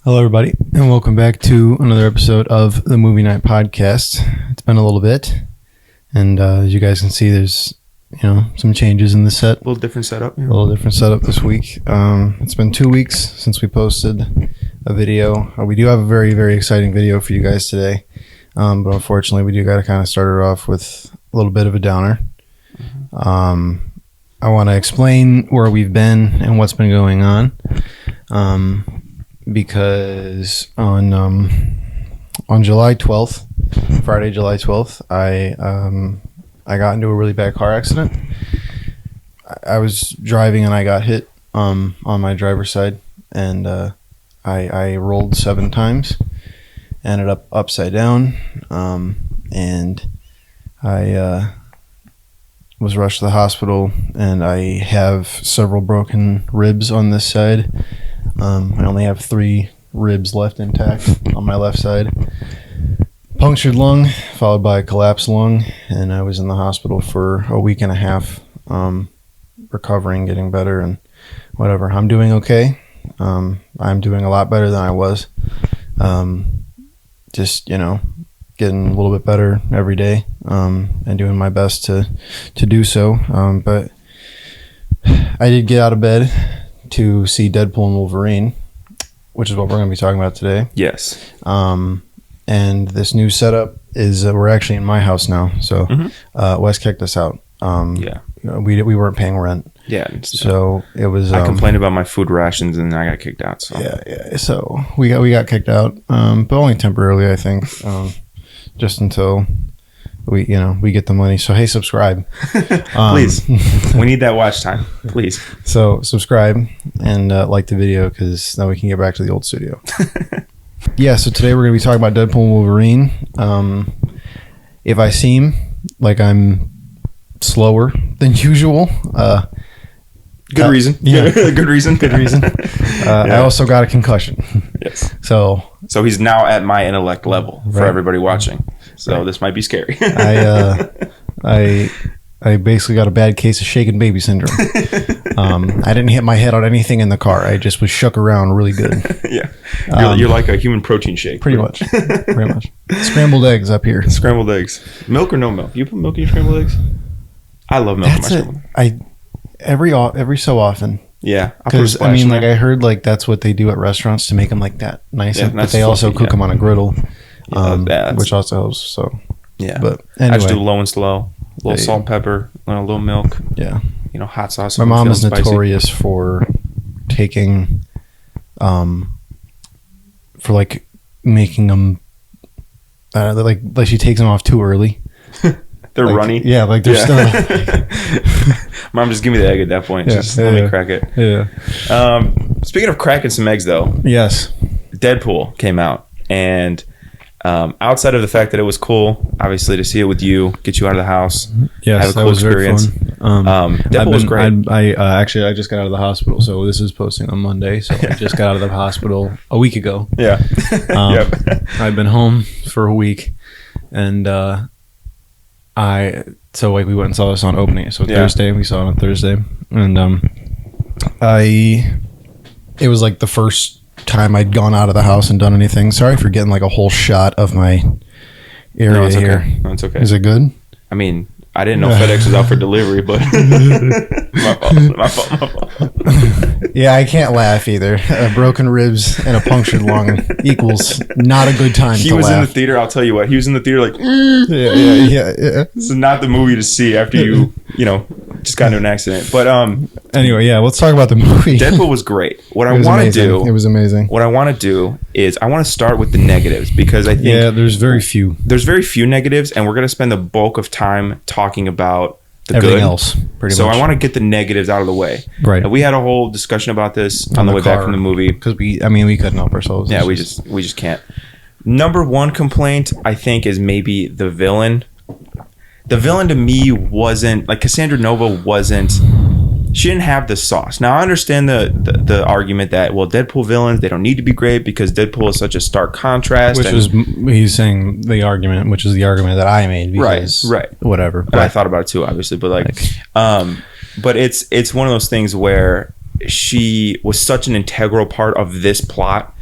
Hello, everybody, and welcome back to another episode of the Movie Night Podcast. It's been a little bit, and as you guys can see, there's some changes in the set. A little different setup. Yeah. A little different setup this week. It's been 2 weeks since we posted a video. We do have a very, very exciting video for you guys today, but unfortunately, we do got to kind of start it off with a little bit of a downer. I want to explain where we've been and what's been going on. Because on July 12th, Friday, July 12th, I got into a really bad car accident. I was driving and I got hit on my driver's side, and I rolled 7 times, ended up upside down, and I was rushed to the hospital, and I have several broken ribs on this side. I only have 3 ribs left intact on my left side. Punctured lung, followed by a collapsed lung, and I was in the hospital for a week and a half, recovering, getting better, and whatever. I'm doing okay. I'm doing a lot better than I was. Just, getting a little bit better every day, and doing my best to do so. But I did get out of bed to see Deadpool and Wolverine, which is what we're going to be talking about today. Yes. And this new setup is we're actually in my house now. So Wes kicked us out. We weren't paying rent. Yeah. So it was. I complained about my food rations and I got kicked out. So yeah. So we got kicked out, but only temporarily, I think, just until we get the money. So hey, subscribe. Please. We need that watch time. Please. So subscribe and like the video, because now we can get back to the old studio. Yeah, so today we're going to be talking about Deadpool and Wolverine. If I seem like I'm slower than usual, good reason. Yeah. Good reason. I also got a concussion. Yes. So he's now at my intellect level for Right. everybody watching. So this might be scary. I basically got a bad case of shaken baby syndrome. I didn't hit my head on anything in the car. I just was shook around really good. Yeah. You're like a human protein shake. Pretty much. Scrambled eggs up here. Scrambled eggs. Milk or no milk? You put milk in your scrambled eggs? I love milk in my scrambled eggs. Every so often. Yeah. Because I heard like that's what they do at restaurants to make them like that nice. Yeah, but they also cook them on a griddle, which also helps. So yeah. But anyway, I just do low and slow. A little salt and pepper, a little milk. Yeah. Hot sauce. My mom is notorious for taking, for like making them, like she takes them off too early. They're runny. Yeah, like they're still. Mom, just give me the egg at that point. Let me crack it. Yeah. Speaking of cracking some eggs, though. Yes. Deadpool came out, and outside of the fact that it was cool, obviously, to see it with you, get you out of the house, yes, have a cool experience. Deadpool was great. I just got out of the hospital, so this is posting on Monday. So I just got out of the hospital a week ago. Yeah. I've been home for a week, and we went and saw this on opening. So Thursday, we saw it on Thursday, and it was like the first time I'd gone out of the house and done anything. Sorry for getting like a whole shot of my area it's here. Okay. No, it's okay. Is it good? I mean, I didn't know FedEx was out for delivery, but my fault. Yeah, I can't laugh either. Broken ribs and a punctured lung equals not a good time He to was laugh. in the theater, I'll tell you what. He was in the theater like, Yeah. This is not the movie to see after you just got into an accident. But Anyway, yeah, let's talk about the movie. Deadpool was great. What I It want to do... It was amazing. What I want to do is I want to start with the negatives, because I think... Yeah, there's very few. There's very few negatives, and we're going to spend the bulk of time talking about the Everything good. else, pretty much. So I want to get the negatives out of the way. Right. And we had a whole discussion about this on the way back from the movie. Because we couldn't help ourselves. Yeah, we just can't. Number one complaint, I think, is maybe the villain. The villain to me wasn't... Like, Cassandra Nova wasn't... She didn't have the sauce. Now, I understand the argument that, well, Deadpool villains, they don't need to be great because Deadpool is such a stark contrast. He's saying the argument, which is the argument that I made. Because right. Whatever. But I thought about it too, obviously. But but it's one of those things where she was such an integral part of this plot.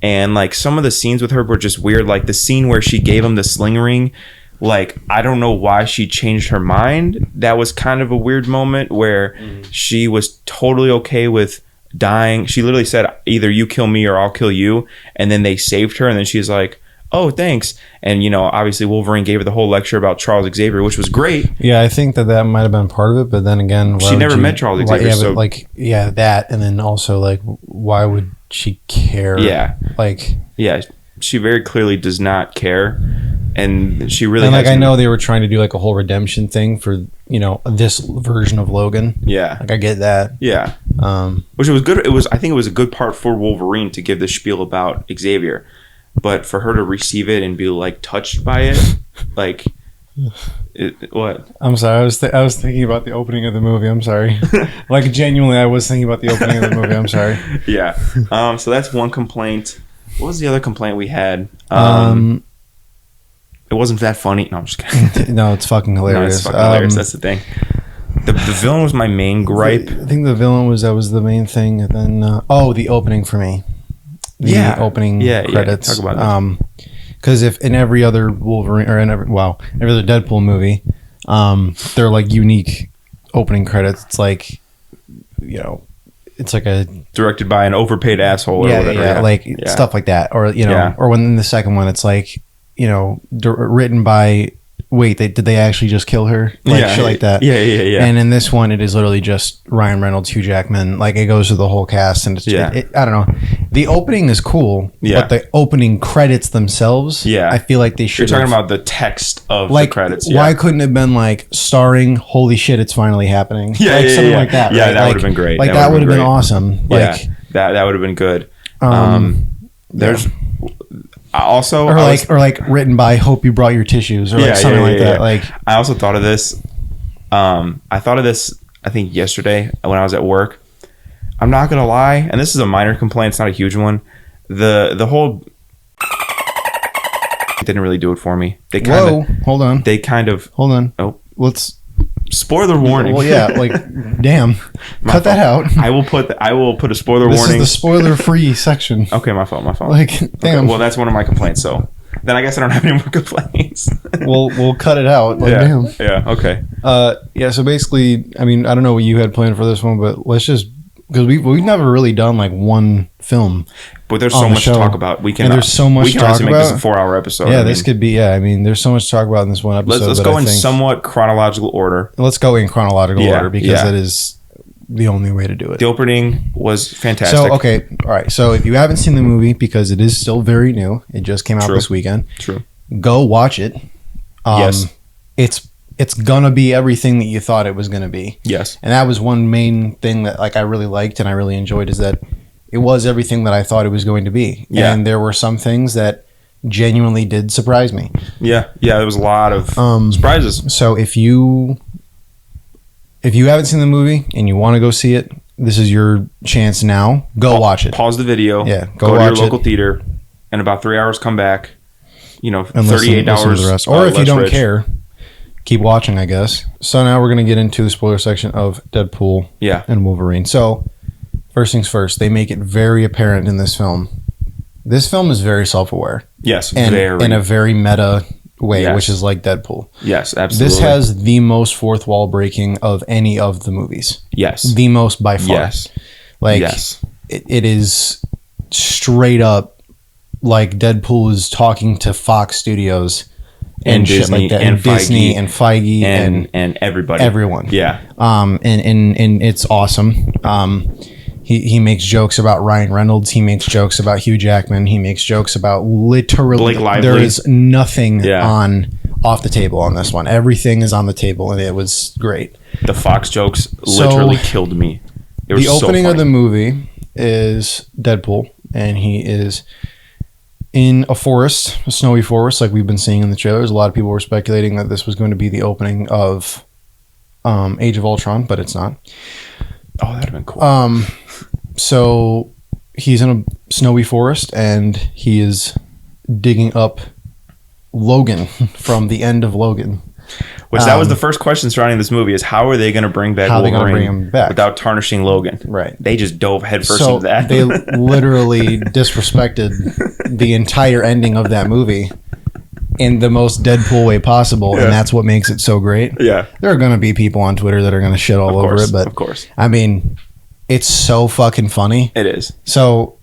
And like some of the scenes with her were just weird. Like the scene where she gave him the sling ring, like I don't know why she changed her mind. That was kind of a weird moment where she was totally okay with dying. She literally said, either you kill me or I'll kill you. And then they saved her. And then she's like, oh, thanks. And, you know, obviously Wolverine gave her the whole lecture about Charles Xavier, which was great. Yeah, I think that might have been part of it. But then again, she never met Charles Xavier. Yeah, so but like, yeah, that. And then also, like, why would she care? Yeah. Like, yeah, she very clearly does not care. And she really, and like, I know they were trying to do like a whole redemption thing for, you know, this version of Logan. Yeah. Like, I get that. Yeah. Which was good. I think it was a good part for Wolverine to give the spiel about Xavier. But for her to receive it and be like touched by it, like, what? I'm sorry. I was thinking about the opening of the movie. I'm sorry. Like, genuinely, I was thinking about the opening of the movie. I'm sorry. Yeah. So that's one complaint. What was the other complaint we had? It wasn't that funny. No, I'm just kidding. No, it's fucking hilarious. No, it's fucking hilarious. That's the thing. The villain was my main gripe. I think the villain was the main thing. And then, the opening for me. The opening credits. Talk about that. Because if in every other Wolverine or every other Deadpool movie, they're like unique opening credits. It's like, you know, it's like a directed by an overpaid asshole or whatever. Yeah, stuff like that. Or, you know, or when in the second one, it's like, you know, written by. Wait, did they actually just kill her? Like, shit like that. Yeah. And in this one, it is literally just Ryan Reynolds, Hugh Jackman. Like, it goes through the whole cast, and it's I don't know. The opening is cool, but the opening credits themselves, I feel like they should. You're talking about the text of the credits. Why couldn't it have been like starring? Holy shit, it's finally happening. Something like that. Yeah, right? that would have been great. Like that would have been awesome. Like that would have been good. There's. Also, or like written by Hope You Brought Your Tissues, or like something like that. Like, I also thought of this. I think yesterday when I was at work. I'm not gonna lie, and this is a minor complaint. It's not a huge one. The whole didn't really do it for me. They kind of hold on. They kind of hold on. Oh, let's. Spoiler warning. Well, yeah, like, damn. Cut that out. I will put a spoiler warning. This is the spoiler-free section. Okay, my fault. Like, damn. Okay, well, that's one of my complaints. So then I guess I don't have any more complaints. We'll cut it out. Like, damn. Yeah. Okay. So basically, I mean, I don't know what you had planned for this one, but let's just because we've never really done like one film. But there's so much to talk about. There's so much to talk about. Make this a 4-hour episode. Yeah, this could be. Yeah, I mean, there's so much to talk about in this one episode. Let's go in somewhat chronological order. Let's go in chronological order because that is the only way to do it. The opening was fantastic. So, okay, all right. So if you haven't seen the movie, because it is still very new, it just came out this weekend. True. Go watch it. Yes. It's gonna be everything that you thought it was gonna be. Yes. And that was one main thing that like I really liked and I really enjoyed is that it was everything that I thought it was going to be. Yeah. And there were some things that genuinely did surprise me. Yeah. There was a lot of surprises. So if you haven't seen the movie and you want to go see it, this is your chance now. Go watch it. Pause the video. Yeah. Go to your local theater. In about 3 hours, come back. You know, and 38 listen hours. To the rest. Or if you don't care, keep watching, I guess. So now we're going to get into the spoiler section of Deadpool and Wolverine. So first things first, they make it very apparent in this film. This film is very self-aware. Yes, and in a very meta way, which is like Deadpool. Yes, absolutely. This has the most fourth wall breaking of any of the movies. Yes. The most by far. Yes. Like, it is straight up like Deadpool is talking to Fox Studios and Disney, shit like that, and Disney and Feige and everybody, everyone. Yeah. And it's awesome. He makes jokes about Ryan Reynolds. He makes jokes about Hugh Jackman. He makes jokes about literally. Blake Lively. There is nothing off the table on this one. Everything is on the table, and it was great. The Fox jokes literally killed me. The opening of the movie is Deadpool, and he is in a forest, a snowy forest, like we've been seeing in the trailers. A lot of people were speculating that this was going to be the opening of Age of Ultron, but it's not. Oh, that'd have been cool. So he's in a snowy forest, and he is digging up Logan from the end of Logan. Which that was the first question surrounding this movie is how are they going to bring back Wolverine him back without tarnishing Logan? Right. They just dove headfirst So into that. they literally disrespected the entire ending of that movie in the most Deadpool way possible, and that's what makes it so great. Yeah. There are going to be people on Twitter that are going to shit all over it, but of course. I mean, it's so fucking funny. It is. So,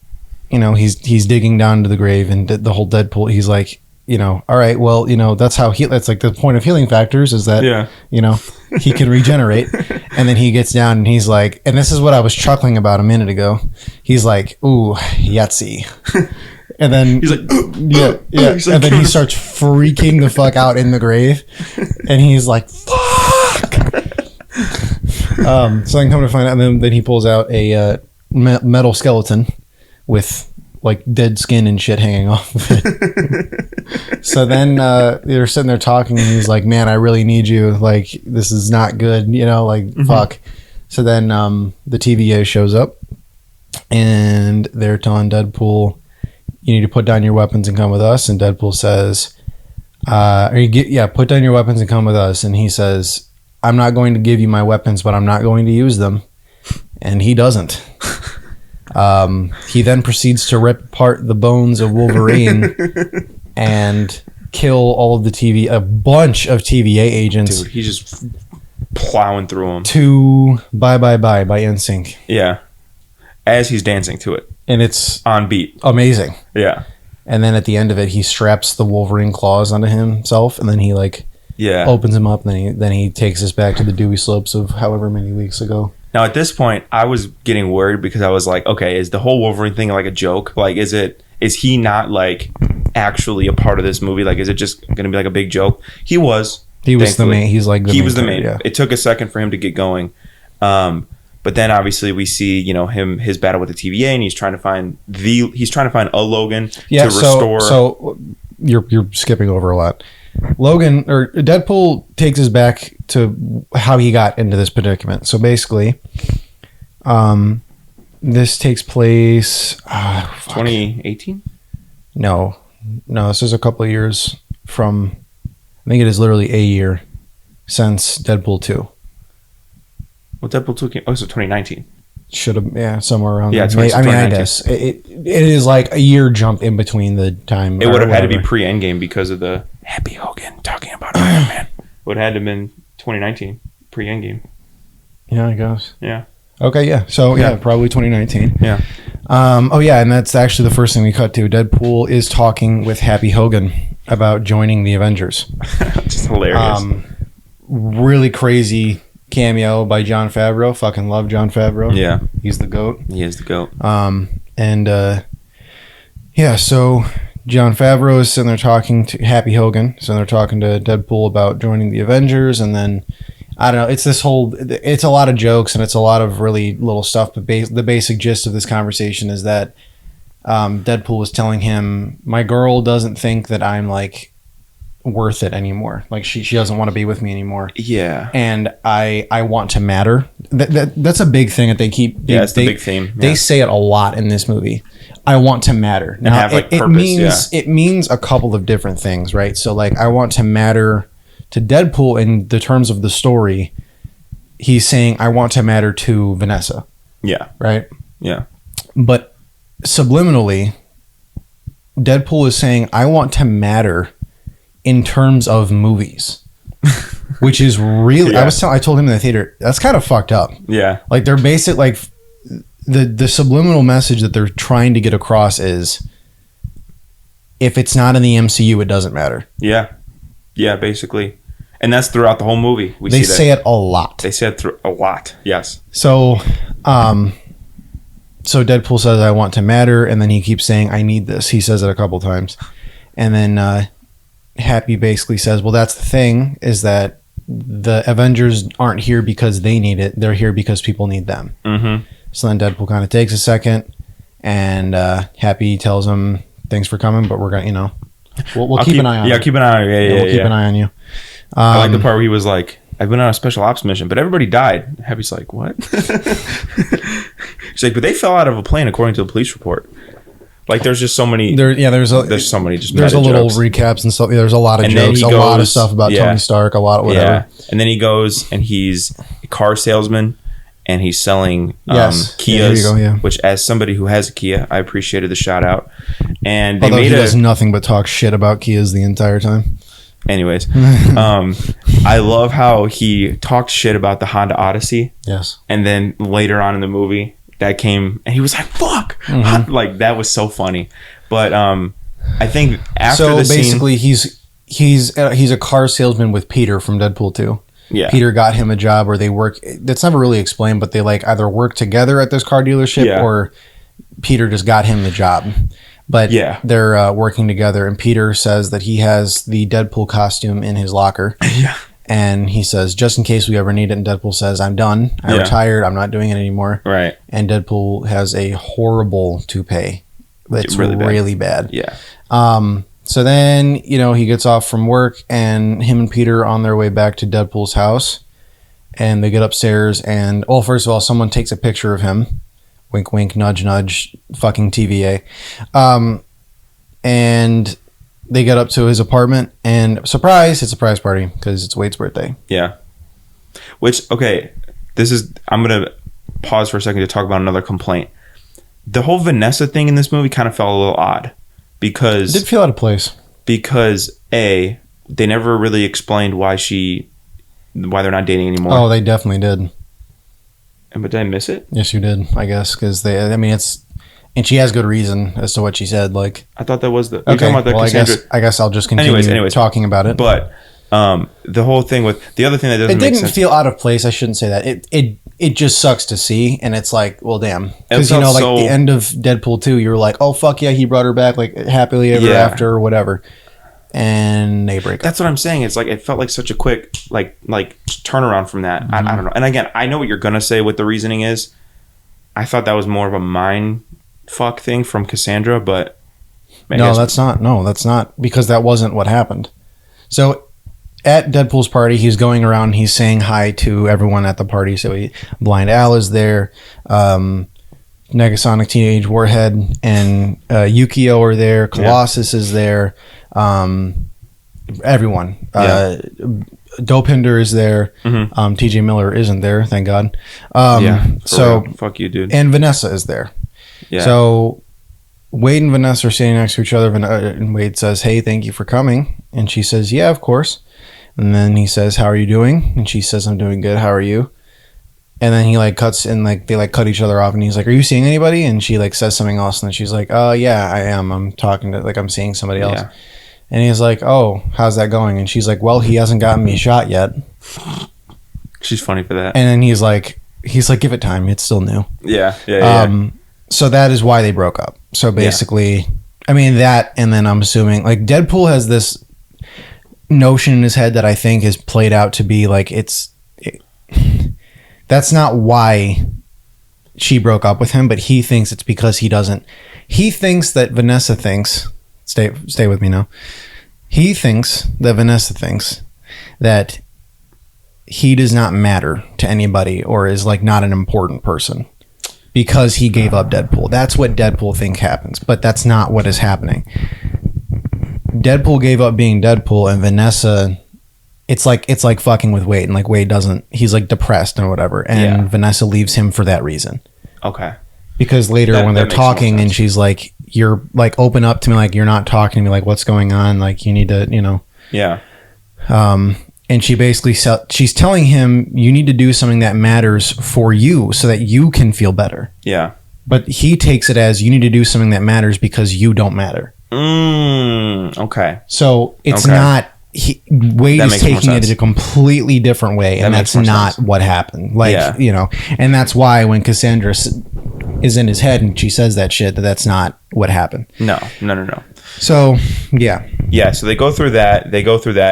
you know, he's digging down to the grave, and the whole Deadpool, he's like, you know, all right, well, you know, that's like the point of healing factors is that, you know, he can regenerate. And then he gets down and he's like, and this is what I was chuckling about a minute ago. He's like, ooh, Yahtzee. And then he's like, yeah. He's like, and then he starts freaking the fuck out in the grave. And he's like, fuck. So then come to find out, and then he pulls out a metal skeleton with like dead skin and shit hanging off of it. So then they're sitting there talking, and he's like, man, I really need you. Like, this is not good, you know, like, fuck. So then the TVA shows up, and they're telling Deadpool, you need to put down your weapons and come with us. And Deadpool says, put down your weapons and come with us. And he says, I'm not going to give you my weapons, but I'm not going to use them. And he doesn't. He then proceeds to rip apart the bones of Wolverine and kill all of a bunch of TVA agents. Dude, he's just plowing through them. To Bye Bye Bye by NSYNC. Yeah. As he's dancing to it. And it's on beat. Amazing. Yeah. And then at the end of it, he straps the Wolverine claws onto himself, and then he opens him up, and then he takes us back to the dewy slopes of however many weeks ago. Now, at this point, I was getting worried because I was like, okay, is the whole Wolverine thing like a joke? Like, is he not like actually a part of this movie? Like, is it just going to be like a big joke? He was. He was the main. He was the main. Yeah. It took a second for him to get going. But then obviously we see, you know, his battle with the TVA, and he's trying to find a Logan to restore. So you're skipping over a lot. Deadpool takes us back to how he got into this predicament. So basically, this takes place 2018? No, this is a couple of years from. I think it is literally a year since Deadpool 2. Well, Deadpool 2 came. Oh, so 2019. Should have, somewhere around. Yeah, there. I mean, I guess it is like a year jump in between the time. It would have had to be pre-Endgame because of the Happy Hogan talking about Iron Man. Would have had to have been 2019 pre-Endgame. Yeah, I guess. Yeah. Okay. Yeah. So probably 2019. Yeah. And that's actually the first thing we cut to. Deadpool is talking with Happy Hogan about joining the Avengers. Just hilarious. Really crazy cameo by Jon Favreau. Fucking love Jon Favreau. Yeah. He's the GOAT. He is the GOAT. So Jon Favreau is sitting there talking to Happy Hogan. So they're talking to Deadpool about joining the Avengers, and then I don't know, it's a lot of jokes and it's a lot of really little stuff, but the basic gist of this conversation is that Deadpool was telling him, my girl doesn't think that I'm like worth it anymore. Like she doesn't want to be with me anymore. Yeah. And I want to matter. That's a big thing that they keep. It's the big theme. They say it a lot in this movie. I want to matter. Now, have like purpose. It means a couple of different things, right? So like I want to matter to Deadpool in the terms of the story. He's saying I want to matter to Vanessa. Yeah. Right? Yeah. But subliminally, Deadpool is saying I want to matter in terms of movies, which is really. Yeah. I told him in the theater that's kind of fucked up. Yeah, like they're basic. Like the subliminal message that they're trying to get across is, if it's not in the MCU, it doesn't matter. Yeah, basically, and that's throughout the whole movie. They say it a lot. They say it through a lot. Yes. So, so Deadpool says I want to matter, and then he keeps saying I need this. He says it a couple times, and then. Happy basically says, well, that's the thing, is that the Avengers aren't here because they need it. They're here because people need them. Mm-hmm. So then Deadpool kind of takes a second, and Happy tells him, thanks for coming, but we're going to, we'll keep an eye on you. Yeah, keep an eye on you. Yeah, we'll keep an eye on you. I like the part where he was like, I've been on a special ops mission, but everybody died. Happy's like, what? She's like, but they fell out of a plane according to the police report. Like there's just so many. There's so many just. There's a little jokes. recaps and stuff. There's a lot of And jokes, then he a lot of goes- stuff about yeah. Tony Stark, a lot of whatever. Yeah, and then he goes and he's a car salesman, and he's selling Yes. Kias. Yeah, there you go, yeah. Which, as somebody who has a Kia, I appreciated the shout out. And they Although he made does nothing but talk shit about Kias the entire time. Anyways, I love how he talked shit about the Honda Odyssey, Yes. and then later on in the movie that came, and he was like, "Fuck!" Mm-hmm. Like that was so funny. But I think after So the scene, basically, he's a car salesman with Peter from Deadpool 2. yeah, Peter got him a job where they work. That's never really explained, but they like either work together at this car dealership Yeah. or Peter just got him the job. But Yeah. they're working together, and Peter says that he has the Deadpool costume in his locker. yeah, And he says, just in case we ever need it. And Deadpool says, I'm done. I Yeah. retired. I'm not doing it anymore. right, And Deadpool has a horrible toupee. It's Really really bad. bad. yeah, So then, he gets off from work, and him and Peter are on their way back to Deadpool's house. And they get upstairs, and, first of all, someone takes a picture of him. Wink, wink, nudge, nudge, fucking TVA. And they get up to his apartment, and surprise, it's a surprise party, because it's Wade's birthday. yeah. Which I'm gonna pause for a second to talk about another complaint. The whole Vanessa thing in this movie kind of felt a little odd because It did feel out of place. they never really explained why they're not dating anymore. Oh, they definitely did. But did I miss it? Yes, you did, I guess, because and she has good reason as to what she said. Like, I thought that was the. okay, Talking about the well, Cassandra, I guess I'll just continue Anyways. talking about it. But the whole thing with the other thing that doesn't It make didn't sense. feel out of place. I shouldn't say that. It just sucks to see, and it's like, well, damn, because felt like so- the end of Deadpool 2, you were like, oh fuck yeah, he brought her back, like happily ever Yeah. after or whatever, and they break up. That's what I'm saying. It's like it felt like such a quick like turnaround from that. I don't know. And again, I know what you're gonna say. What the reasoning is. I thought that was more of a mind fuck thing from Cassandra, but That's not because that wasn't what happened. So at Deadpool's party, he's going around, he's saying hi to everyone at the party. So Blind Al is there, Negasonic Teenage Warhead and Yukio are there, Colossus is there, everyone. Yeah. Dopinder is there. Mm-hmm. TJ Miller isn't there, thank God. So fuck you, dude. And Vanessa is there. Yeah. So Wade and Vanessa are sitting next to each other, and Wade says, "Hey, thank you for coming." And she says, "Yeah, of course." And then he says, "How are you doing?" And she says, "I'm doing good. How are you?" And then he cuts and they cut each other off, and he's like, "Are you seeing anybody?" And she says something else, and then she's like, "Oh yeah, I am. I'm talking to I'm seeing somebody else." Yeah. And he's like, "Oh, how's that going?" And she's like, "Well, he hasn't gotten me shot yet." She's funny for that. And then he's like, "Give it time. It's still new." Yeah. So that is why they broke up. So basically, I mean that, and then I'm assuming Deadpool has this notion in his head that I think is played out to be that's not why she broke up with him, but he thinks it's because he thinks that Vanessa thinks, stay with me now. He thinks that Vanessa thinks that he does not matter to anybody or is not an important person because he gave up Deadpool. That's what Deadpool think happens, but that's not what is happening. Deadpool gave up being Deadpool, and Vanessa, it's like fucking with Wade, and Wade doesn't, he's depressed or whatever, and Vanessa leaves him for that reason. Okay. Because later when they're that makes more talking and sense. she's like, you're open up to me, you're not talking to me, what's going on, you need to, Yeah. and she basically she's telling him, you need to do something that matters for you so that you can feel better. Yeah. But he takes it as, you need to do something that matters because you don't matter. Okay. So it's Okay. not, Wade That is makes more taking it sense. a completely different way, and That makes that's more not sense. what happened. Yeah. And that's why when Cassandra is in his head and she says that shit, that's not what happened. No. So, yeah. Yeah, so they go through that,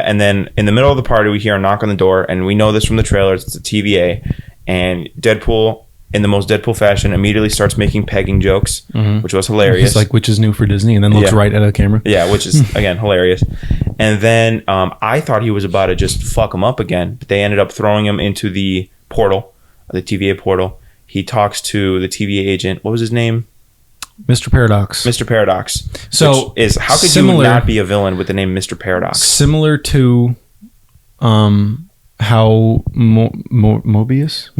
and then in the middle of the party, we hear a knock on the door, and we know this from the trailers, it's a TVA, and Deadpool, in the most Deadpool fashion, immediately starts making pegging jokes, which was hilarious. He's which is new for Disney, and then looks Yeah. right at the camera. Yeah, which is, again, hilarious. And then I thought he was about to just fuck him up again, but they ended up throwing him into the portal, the TVA portal. He talks to the TVA agent. What was his name? Mr. Paradox. Mr. Paradox. So which is how could similar, you not be a villain with the name Mr. Paradox? Similar to how Mobius.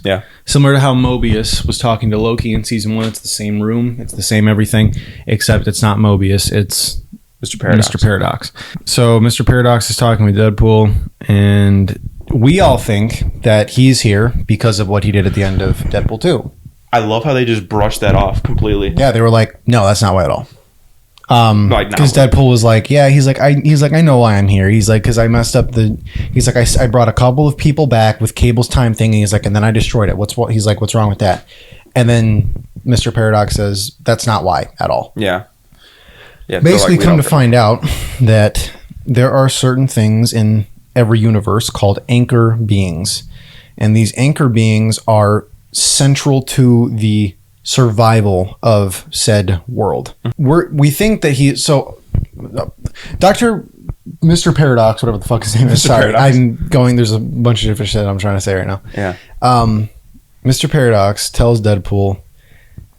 Yeah. Similar to how Mobius was talking to Loki in season 1. It's the same room. It's the same everything, except it's not Mobius. It's Mr. Paradox. Mr. Paradox. So Mr. Paradox is talking with Deadpool, and we all think that he's here because of what he did at the end of Deadpool 2. I love how they just brushed that off completely. Yeah, they were like, no, that's not why at all. Like, Because Deadpool was like, yeah, he's like, I know why I'm here. He's like, because I messed up he's like, I brought a couple of people back with Cable's time thing, and he's like, and then I destroyed it. He's like, what's wrong with that? And then Mr. Paradox says, that's not why at all. Yeah. Yeah. Basically, come to find out that there are certain things in every universe called anchor beings, and these anchor beings are central to the survival of said world. We think that Dr. Mr. Paradox, whatever the fuck his name is. Sorry, Paradox. There's a bunch of different shit I'm trying to say right now. Yeah. Mr. Paradox tells Deadpool,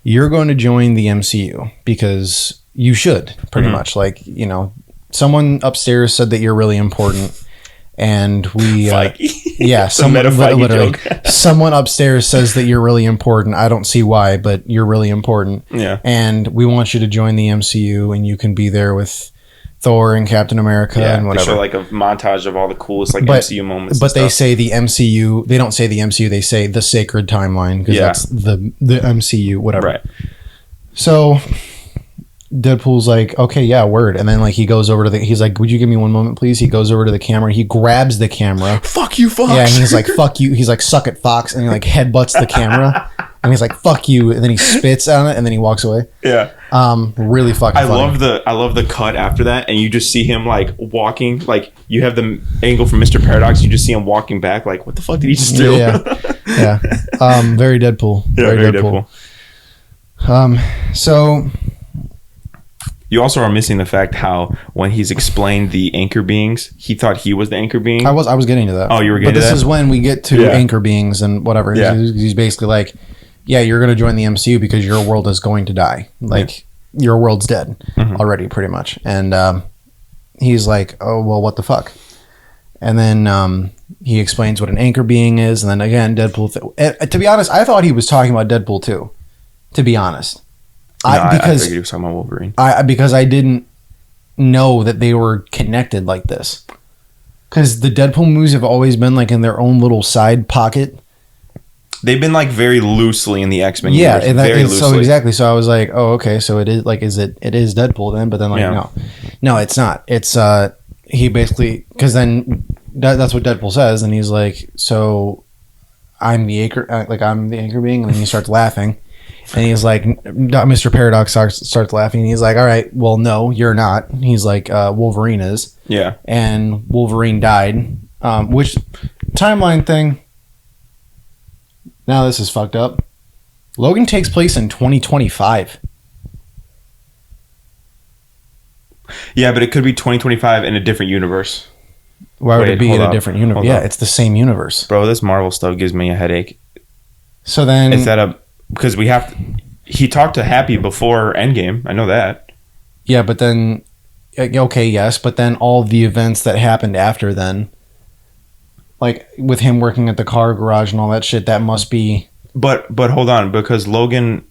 you're going to join the MCU because you should, pretty much. Like, someone upstairs said that you're really important. And we, yeah, someone upstairs says that you're really important. I don't see why, but you're really important. Yeah. And we want you to join the MCU, and you can be there with Thor and Captain America and whatever. They show like a montage of all the coolest MCU moments. But they say the MCU. They don't say the MCU. They say the sacred timeline because that's the MCU, whatever. Right. So Deadpool's like, okay, yeah, word. And then like he goes over to he's like, would you give me one moment, please? He goes over to the camera. He grabs the camera. Fuck you, Fox. Yeah, and he's like, fuck you. He's like, suck it, Fox. And he like headbutts the camera. And he's like, fuck you. And then he spits on it and then he walks away. Yeah. Really fucking funny. I love the cut after that, and you just see him like walking, like you have the angle from Mr. Paradox, you just see him walking back, like, what the fuck did he just do? Yeah. Very Deadpool. Yeah, very Deadpool. So you also are missing the fact how when he's explained the anchor beings, he thought he was the anchor being. I was getting to that. Oh, you were getting to that? But this is when we get to anchor beings and whatever. Yeah. He's basically like, yeah, you're going to join the MCU because your world is going to die. Like, your world's dead already, pretty much. And he's like, oh, well, what the fuck? And then he explains what an anchor being is. And then again, Deadpool. To be honest, I thought he was talking about Deadpool too. To be honest. I figured he was talking about Wolverine. Because I didn't know that they were connected like this. Because the Deadpool movies have always been like in their own little side pocket. They've been like very loosely in the X-Men universe. Very loosely. So exactly. So I was like, oh, okay. So it is like, it is Deadpool then? But then like, no, it's not. It's he basically, because then that's what Deadpool says, and he's like, so I'm the anchor being, and then he starts laughing. And he's like, Mr. Paradox starts laughing. And he's like, all right, well, no, you're not. He's like, Wolverine is. Yeah. And Wolverine died. Which timeline thing? Now this is fucked up. Logan takes place in 2025. Yeah, but it could be 2025 in a different universe. Why would it be in a different universe? Yeah, it's the same universe. Bro, this Marvel stuff gives me a headache. So then... Is that because we have to... He talked to Happy before Endgame. I know that. Yeah, but then... Okay, yes, but then all the events that happened after then... Like, with him working at the car garage and all that shit, that must be... But hold on, because Logan's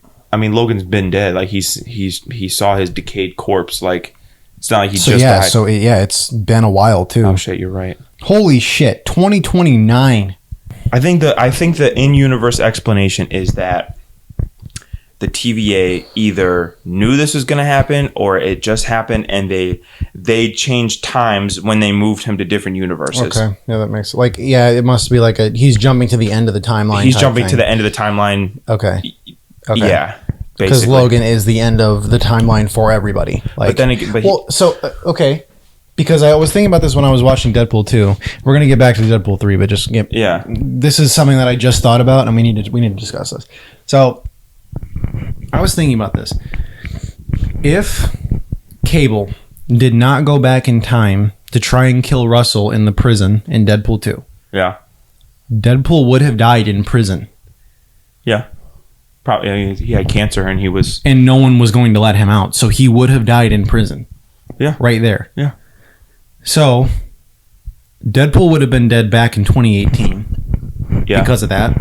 been dead. Like, he saw his decayed corpse. Like, it's not like he just died. So, it's been a while, too. Oh, shit, you're right. Holy shit, 2029. I think the in-universe explanation is that the TVA either knew this was going to happen or it just happened, and they changed times when they moved him to different universes. Okay, yeah, that makes it must be like he's jumping to the end of the timeline. He's jumping to the end of the timeline. Okay. Yeah, because Logan is the end of the timeline for everybody. Like, okay. Because I was thinking about this when I was watching Deadpool 2. We're gonna get back to Deadpool 3, but just this is something that I just thought about, and we need to discuss this. So I was thinking about this. If Cable did not go back in time to try and kill Russell in the prison in Deadpool 2, yeah, Deadpool would have died in prison. Yeah. Probably he had cancer and he was. And no one was going to let him out. So he would have died in prison. Yeah. Right there. Yeah. So Deadpool would have been dead back in 2018. Yeah. Because of that.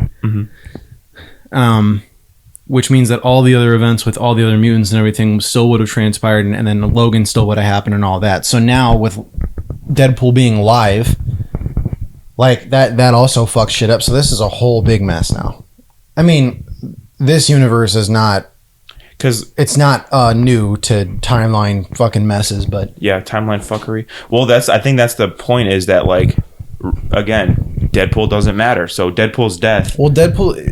Which means that all the other events with all the other mutants and everything still would have transpired, and then Logan still would have happened and all that. So now with Deadpool being live, like that also fucks shit up. So this is a whole big mess now. I mean, this universe is not, because it's not new to timeline fucking messes, but yeah, timeline fuckery. Well, I think that's the point, is that, like, again, Deadpool doesn't matter. So Deadpool's death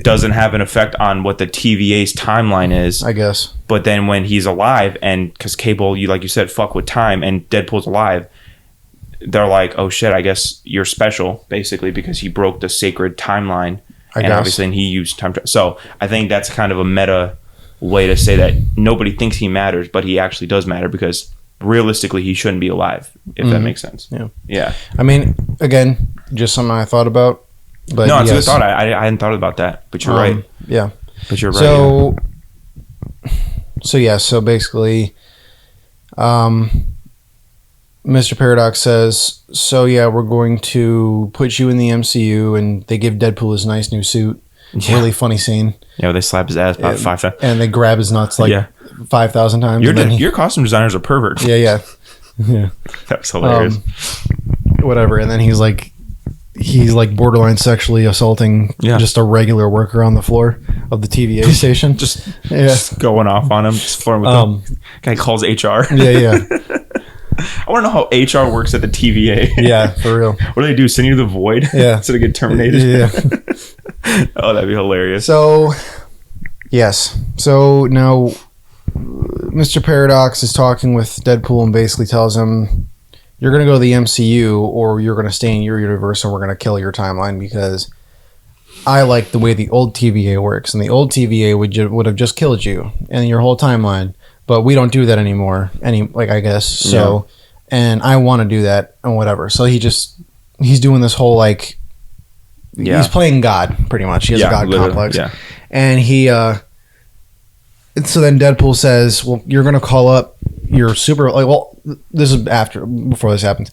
doesn't have an effect on what the TVA's timeline is, I guess. But then when he's alive, and because Cable, like you said, fuck with time, and Deadpool's alive, they're like, oh shit, I guess you're special, basically, because he broke the sacred timeline. Obviously, and he used time. So I think that's kind of a meta way to say that nobody thinks he matters, but he actually does matter, because realistically he shouldn't be alive, if that makes sense. Yeah. I mean, again, just something I thought about. But no, it's a good thought. I hadn't thought about that, but you're right. Yeah. But you're right. So basically, Mr. Paradox says, so yeah, we're going to put you in the MCU, and they give Deadpool his nice new suit. Yeah. Really funny scene. Yeah, they slap his ass about 5 times. And they grab his nuts 5,000 times. Your costume designers are perverts. Yeah. That was hilarious. Whatever. And then he's like borderline sexually assaulting just a regular worker on the floor of the TVA station. just going off on him. Just flirting with him. Guy calls HR. Yeah. I want to know how HR works at the TVA. Yeah, for real. What do they do? Send you to the void? Yeah. So to get terminated? Yeah. Oh, that'd be hilarious. So, yes. So now Mr. Paradox is talking with Deadpool and basically tells him, you're going to go to the MCU, or you're going to stay in your universe, and we're going to kill your timeline, because I like the way the old TVA works, and the old TVA would have just killed you and your whole timeline, but we don't do that anymore. I guess. So, and I want to do that and whatever. So he's doing this whole, like, he's playing God, pretty much. He has a God complex. Yeah. And so then Deadpool says, well, you're going to call up your this is before this happens.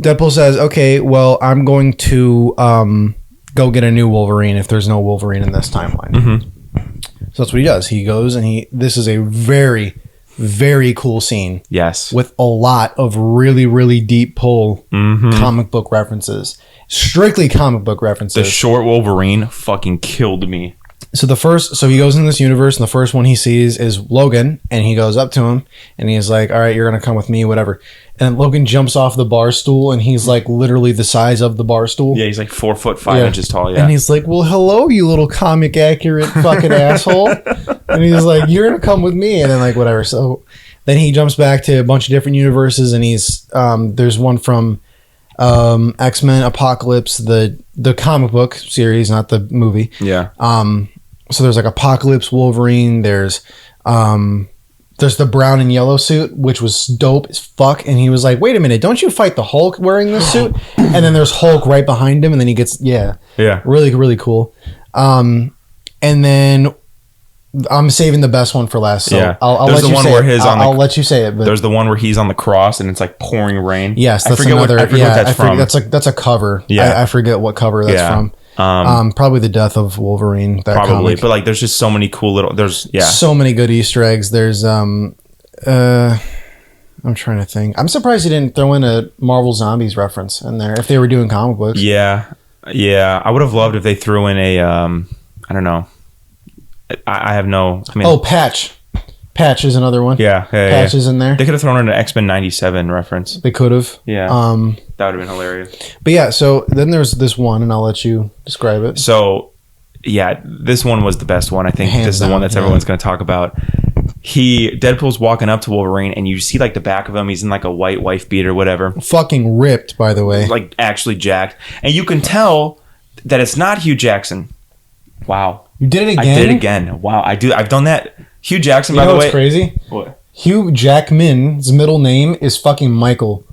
Deadpool says, okay, well, I'm going to go get a new Wolverine if there's no Wolverine in this timeline. Mm-hmm. So that's what he does. He goes, and this is a very, very cool scene. Yes. With a lot of really, really deep pull comic book references. Strictly comic book references. The short Wolverine fucking killed me. So he goes in this universe, and the first one he sees is Logan, and he goes up to him, and he's like, all right, you're going to come with me, whatever. And Logan jumps off the bar stool, and he's like literally the size of the bar stool. Yeah, he's like 4 foot 5 inches tall, yeah. And he's like, well, hello, you little comic accurate fucking asshole. And he's like, you're going to come with me, and then like whatever. So then he jumps back to a bunch of different universes, and there's one from X-Men Apocalypse, the comic book series, not the movie. Yeah. So there's like Apocalypse Wolverine. There's the brown and yellow suit, which was dope as fuck. And he was like, wait a minute, don't you fight the Hulk wearing this suit? And then there's Hulk right behind him, and then he gets really, really cool. And then I'm saving the best one for last. So I'll let you say it. I'll let you say it. But there's the one where he's on the cross and it's like pouring rain. Yes, that's another. I forget what that's from. That's a cover. Yeah, I forget what cover that's from. Probably the death of Wolverine. Probably, but like, there's just so many cool little. So many good Easter eggs. There's I'm trying to think. I'm surprised he didn't throw in a Marvel Zombies reference in there if they were doing comic books. Yeah. I would have loved if they threw in a I don't know. I have no. I mean, Patch. Patch is another one. Yeah. Patch is in there. They could have thrown in an X-Men 97 reference. They could have. Yeah. That would have been hilarious. But yeah, so then there's this one, and I'll let you describe it. So, yeah, this one was the best one. I think this is the one that everyone's going to talk about. Deadpool's walking up to Wolverine, and you see like the back of him. He's in like a white wife beater, whatever. Fucking ripped, by the way. Like actually jacked, and you can tell that it's not Hugh Jackson. Wow. You did it again? I did it again. Wow, I've done that. Hugh Jackson, by the way. What's crazy? What? Hugh Jackman's middle name is fucking Michael.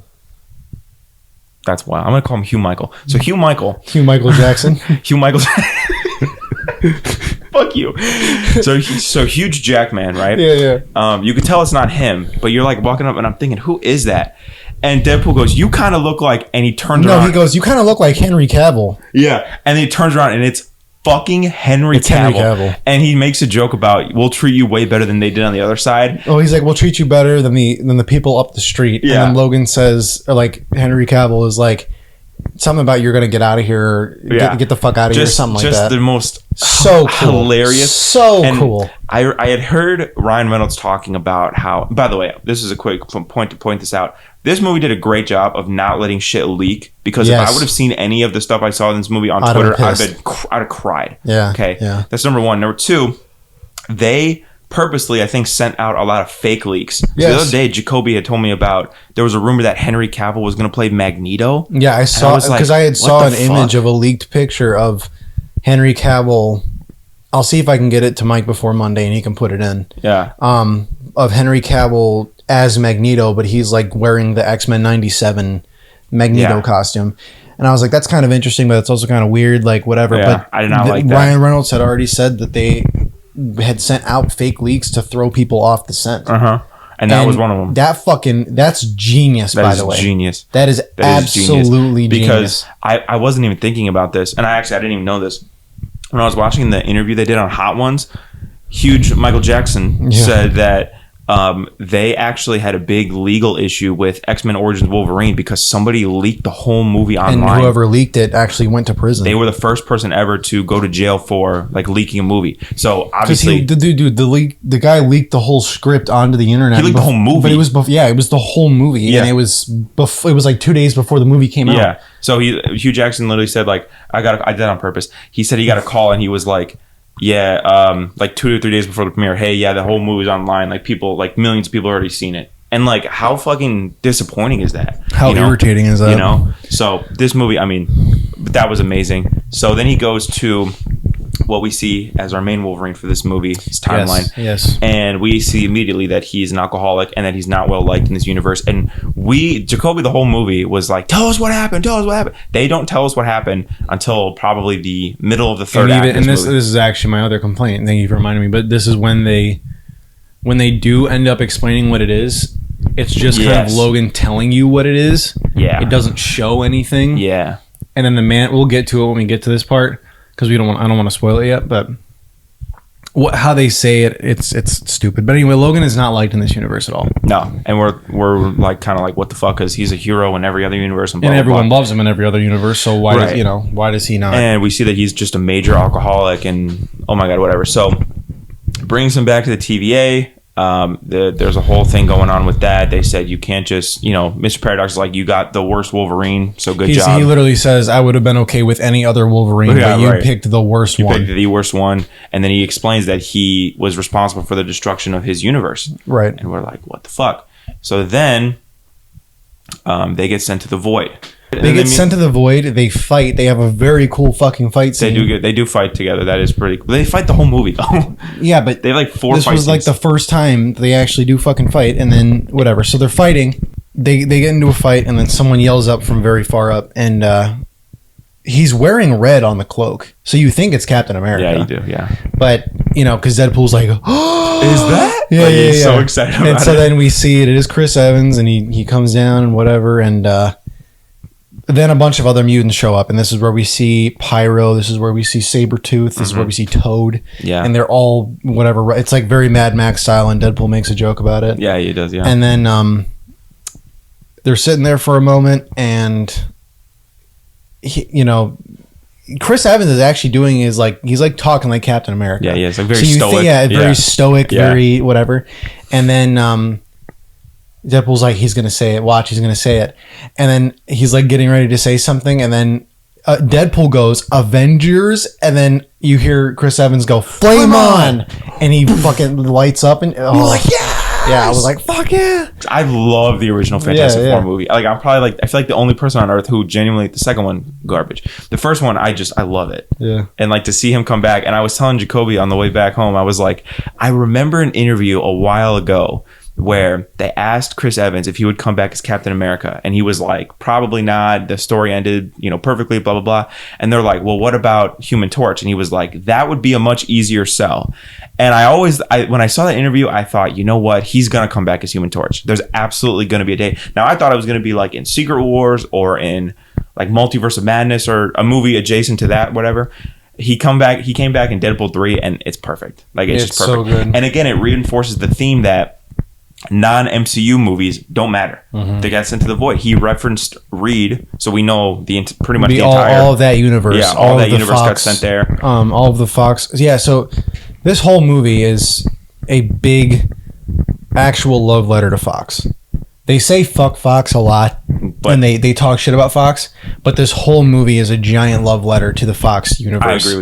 That's wild. I'm going to call him Hugh Michael. So Hugh Michael Jackson. Hugh Michael. Fuck you. So huge Jack man, right? Yeah. You could tell it's not him, but you're like walking up and I'm thinking, who is that? And Deadpool goes, you kind of look like, and he turns around. No, he goes, you kind of look like Henry Cavill. Yeah. And then he turns around and it's fucking Henry Cavill. And he makes a joke about, we'll treat you way better than they did on the other side. Oh, he's like, we'll treat you better than the people up the street. Yeah. And then Logan says, or like Henry Cavill is like, something about you're gonna get out of here, get the fuck out of here, something like that. Just the most so cool. Hilarious, cool. I had heard Ryan Reynolds talking about how. By the way, this is a quick point to point this out. This movie did a great job of not letting shit leak, because if I would have seen any of the stuff I saw in this movie on Twitter, I'd have cried. Yeah. Okay. Yeah. That's number one. Number two, they purposely, I think, sent out a lot of fake leaks. So the other day, Jacoby had told me about, there was a rumor that Henry Cavill was going to play Magneto. Yeah, I saw, because I saw an image of a leaked picture of Henry Cavill. I'll see if I can get it to Mike before Monday and he can put it in. Yeah. Of Henry Cavill as Magneto, but he's like wearing the X-Men 97 Magneto costume. And I was like, that's kind of interesting, but it's also kind of weird, like whatever. Yeah, but I did not like that. Ryan Reynolds had already said that they had sent out fake leaks to throw people off the scent. And that was one of them. That's genius, by the way. Genius. That is absolutely genius. Because I wasn't even thinking about this, and I didn't even know this. When I was watching the interview they did on Hot Ones, huge Michael Jackson said that they actually had a big legal issue with X-Men Origins Wolverine because somebody leaked the whole movie online. And whoever leaked it actually went to prison. They were the first person ever to go to jail for like leaking a movie. So obviously, the guy leaked the whole script onto the internet. He leaked the whole movie. But it was it was the whole movie, and it was like 2 days before the movie came out. Yeah. So Hugh Jackson literally said like, I did that on purpose. He said he got a call and he was like, like 2 to 3 days before the premiere, hey, the whole movie's online, like people, like millions of people already seen it. And like, how fucking disappointing is that? How irritating is that? You know? So this movie, I mean, that was amazing. So then he goes to what we see as our main Wolverine for this movie, his timeline. Yes. And we see immediately that he's an alcoholic and that he's not well liked in this universe. And Jacoby, the whole movie was like, tell us what happened. They don't tell us what happened until probably the middle of the third act. And this is actually my other complaint. Thank you for reminding me. But this is when they do end up explaining what it is. It's just kind of Logan telling you what it is. Yeah. It doesn't show anything. Yeah. And then we'll get to it when we get to this part, because I don't want to spoil it yet, but how they say it, it's stupid. But anyway, Logan is not liked in this universe at all. No, and we're like kind of like, what the fuck, because he's a hero in every other universe, and everyone loves him in every other universe. So why does he not? And we see that he's just a major alcoholic, and oh my god, whatever. So brings him back to the TVA. There's a whole thing going on with that. They said you can't just, Mr. Paradox is like, you got the worst Wolverine, so good job. He literally says, I would have been okay with any other Wolverine, but you picked the worst one. You picked the worst one, and then he explains that he was responsible for the destruction of his universe. Right. And we're like, what the fuck? So then they get sent to the Void. They get sent to the Void. They fight. They have a very cool fucking fight scene. They do fight together. That is pretty cool. They fight the whole movie though. Yeah, but they have like 4 this fight was like scenes. the first time they actually do fucking fight, and then whatever. So they're fighting. They get into a fight, and then someone yells up from very far up, and he's wearing red on the cloak, so you think it's Captain America. Yeah, you do. Yeah, but because Deadpool's like, oh, is that? Yeah, like, yeah, he's so excited about it. And so then we see it is Chris Evans, and he comes down and whatever, and then a bunch of other mutants show up, and this is where we see Pyro. This is where we see Sabretooth. This is where we see Toad. Yeah. And they're all whatever. It's like very Mad Max style, and Deadpool makes a joke about it. Yeah, he does, yeah. And then they're sitting there for a moment, and Chris Evans is actually doing he's like talking like Captain America. Yeah, it's like very stoic. Very stoic, very whatever. And then Deadpool's like, he's gonna say it. Watch, he's gonna say it. And then he's like getting ready to say something, and then Deadpool goes Avengers, and then you hear Chris Evans go Flame on, and he fucking lights up, and you're like, yeah, I was like, fuck yeah. I love the original Fantastic Four movie. Like, I'm probably I feel like the only person on earth who genuinely, the second one, garbage. The first one, I love it. Yeah. And like to see him come back, and I was telling Jacoby on the way back home, I was like, I remember an interview a while ago where they asked Chris Evans if he would come back as Captain America, and he was like, probably not. The story ended, perfectly, blah, blah, blah. And they're like, well, what about Human Torch? And he was like, that would be a much easier sell. And when I saw that interview, I thought, you know what? He's going to come back as Human Torch. There's absolutely going to be a day. Now, I thought it was going to be like in Secret Wars or in like Multiverse of Madness or a movie adjacent to that, whatever. He came back in Deadpool 3, and it's perfect. Like, it's just perfect. So good. And again, it reinforces the theme that non-MCU movies don't matter. They got sent to the void. He referenced Reed, so we know pretty much the entire all of that universe. Yeah, all that universe got sent there. All of the Fox. Yeah, so this whole movie is a big actual love letter to Fox. They say fuck Fox a lot, and they talk shit about Fox, but this whole movie is a giant love letter to the Fox universe. I agree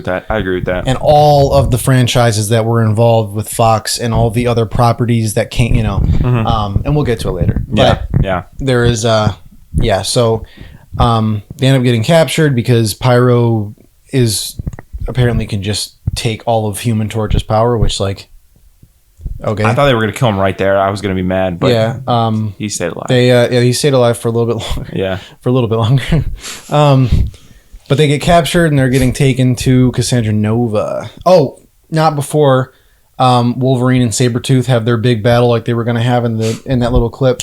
with that. And all of the franchises that were involved with Fox and all the other properties that came, and we'll get to it later. But yeah. There is, so they end up getting captured because Pyro apparently can just take all of Human Torch's power, which, like, okay. I thought they were going to kill him right there. I was going to be mad, but he stayed alive. He stayed alive for a little bit longer. Yeah. For a little bit longer. But they get captured and they're getting taken to Cassandra Nova. Oh, not before Wolverine and Sabretooth have their big battle like they were going to have in that little clip.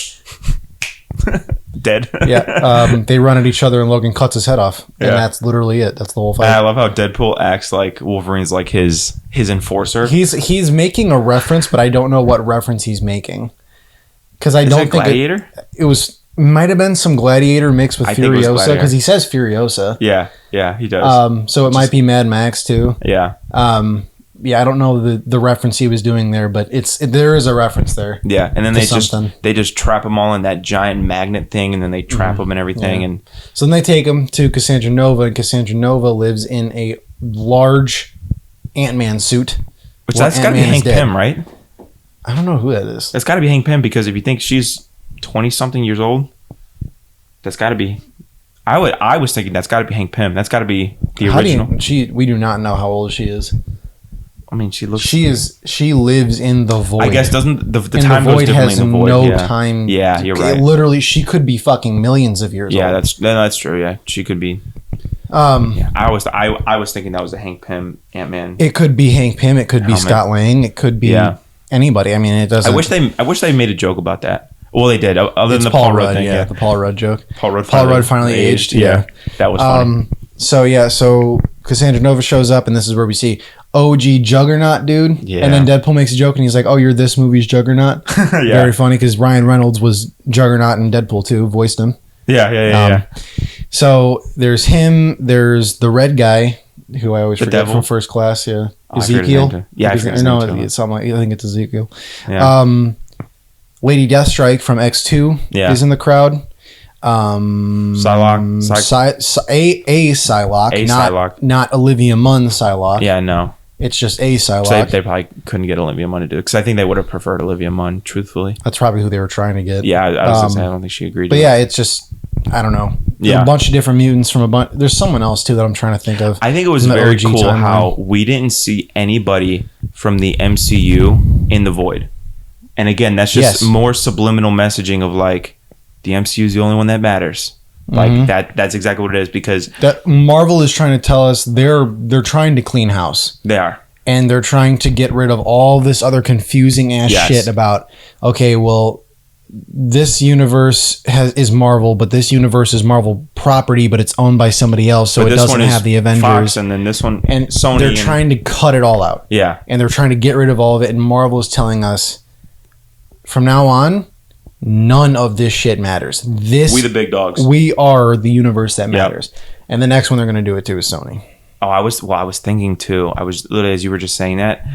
Dead. Yeah. They run at each other and Logan cuts his head off. And that's literally it. That's the whole fight. And I love how Deadpool acts like Wolverine's like his enforcer. He's making a reference, but I don't know what reference he's making. Because I don't think Gladiator? It might have been some Gladiator mixed with Furiosa, because he says Furiosa. Yeah, he does. So it might be Mad Max too. Yeah. Yeah, I don't know the reference he was doing there, but there is a reference there. Yeah, and then they just trap them all in that giant magnet thing, and then they trap them and everything. Yeah. And so then they take him to Cassandra Nova, and Cassandra Nova lives in a large Ant-Man suit. Which that's got to be Hank Pym, right? I don't know who that is. That's got to be Hank Pym, because if you think she's 20-something years old, that's got to be... I was thinking that's got to be Hank Pym. That's got to be the original. We do not know how old she is. I mean, she looks... She lives in the void. I guess doesn't the and time the void goes differently has in the void. No time. Yeah, you're right. Literally, she could be fucking millions of years old. Yeah, that's true. Yeah, she could be. I was thinking that was a Hank Pym Ant-Man. It could be Hank Pym. It could be Scott Lang. It could be anybody. I mean, it doesn't. I wish they made a joke about that. Well, they did. Other than the Paul Rudd thing. Yeah, the Paul Rudd joke. Paul Rudd finally aged. Yeah, that was funny. So Cassandra Nova shows up, and this is where we see OG Juggernaut, dude. Yeah. And then Deadpool makes a joke, and he's like, "Oh, you're this movie's Juggernaut." Yeah. Very funny, because Ryan Reynolds was Juggernaut in Deadpool 2, voiced him. Yeah. So there's him. There's the red guy, who I always forget from First Class. Yeah, Ezekiel. I it's something like, I think it's Ezekiel. Yeah. Lady Deathstrike from X2 is in the crowd. Psylocke. Psylocke. Not Olivia Munn Psylocke. Yeah, no. It's just a Psylocke. So they probably couldn't get Olivia Munn to do it, because I think they would have preferred Olivia Munn, truthfully. That's probably who they were trying to get. Yeah, I was going to say, I don't think she agreed. But it's just, I don't know. There's a bunch of different mutants from a bunch. There's someone else too that I'm trying to think of. I think it was very cool how we didn't see anybody from the MCU in the void. And again, that's just more subliminal messaging of like, the MCU is the only one that matters. Like that's exactly what it is, because that Marvel is trying to tell us they're trying to clean house. They are. And they're trying to get rid of all this other confusing ass shit about, okay, well, this universe is Marvel, but this universe is Marvel property, but it's owned by somebody else, so it doesn't have the Avengers. Fox, and then this one, and Sony. They're trying to cut it all out. Yeah. And they're trying to get rid of all of it, and Marvel is telling us, from now on, none of this shit matters. We the big dogs. We are the universe that matters. Yep. And the next one they're going to do it to is Sony. Oh, I was thinking too. I was literally, as you were just saying that,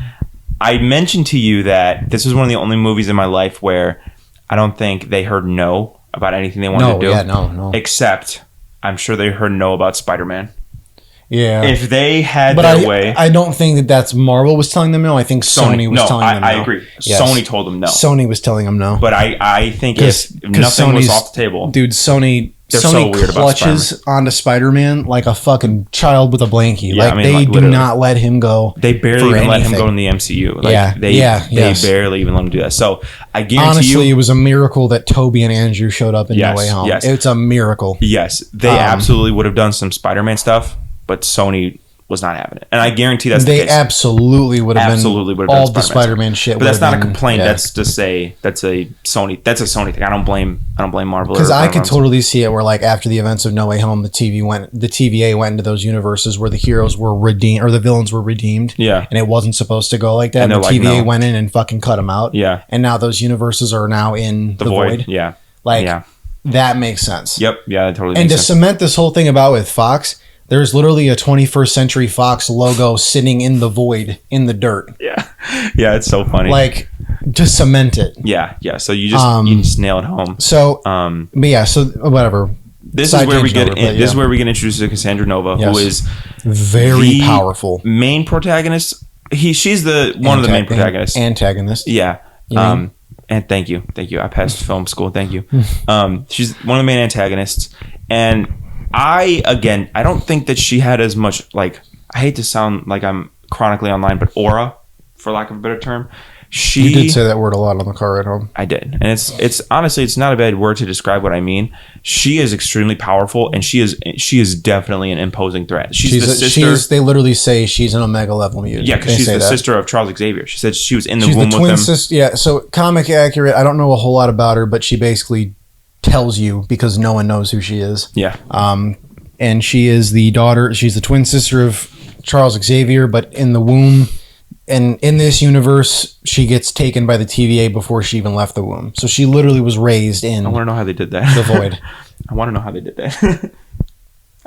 I mentioned to you that this was one of the only movies in my life where I don't think they heard no about anything they wanted to do. Yeah, no. Except, I'm sure they heard no about Spider-Man. Yeah. If they had their way. I don't think that's Marvel was telling them no. I think Sony was telling them no. I agree. Yes. Sony told them no. Sony was telling them no. But I think if nothing was off the table. Dude, Sony they're Sony so weird about clutches onto Spider-Man like a fucking child with a blankie. Yeah, like, I mean, they like, do literally. not let him go. They barely for even let him anything. go in the MCU. Like, they yes. barely even let him do that. So I guarantee Honestly, you, it was a miracle that Toby and Andrew showed up in Yes, No Way Home. yes. It's a miracle. yes, they absolutely would have done some Spider-Man stuff, but Sony was not having it. And I guarantee that's the They case. absolutely would have Absolutely would been have all done the Spider-Man Spider-Man shit. But that's would have not a been- complaint. yeah. That's a Sony. That's a Sony thing. I don't blame Marvel. Because or I could Marvel. totally see it where, like, after the events of No Way Home, the TVA went into those universes where the heroes were redeemed or the villains were redeemed. Yeah. And it wasn't supposed to go like that. And And the they're like, TVA no. went in and fucking cut them out. Yeah. And now those universes are now in the void. Yeah. Like, yeah. that makes sense. Yep. Yeah. That totally And makes to sense. cement this whole thing about with Fox, there's literally a 21st Century Fox logo sitting in the void in the dirt. Yeah. Yeah. It's so funny. Like, to cement it. Yeah. Yeah. So you just nail it home. So, but yeah, so whatever. This Side is where we tangent get over, but this is yeah. where we get introduced to Cassandra Nova, Yes. who is Very the powerful. main protagonist. She's the one of the main protagonists. Antagonist. Yeah. mean? And thank you. I passed film school. Thank you. She's one of the main antagonists. And I don't think that she had as much, like, I hate to sound like I'm chronically online, but aura, for lack of a better term. You did say that word a lot on the car ride home. I did. And it's honestly, it's not a bad word to describe what I mean. She is extremely powerful, and she is definitely an imposing threat. She's the sister. They literally say she's an Omega level mutant. Yeah, because They she's say the that. sister of Charles Xavier. She said she was in the She's womb the with twin him. sister. Yeah, so comic accurate. I don't know a whole lot about her, but she basically tells you because no one knows who she is. Yeah. And she is the daughter. She's the twin sister of Charles Xavier, but in the womb. And in this universe, she gets taken by the TVA before she even left the womb. So she literally was raised in I want to know how they did that. the void. I want to know how they did that.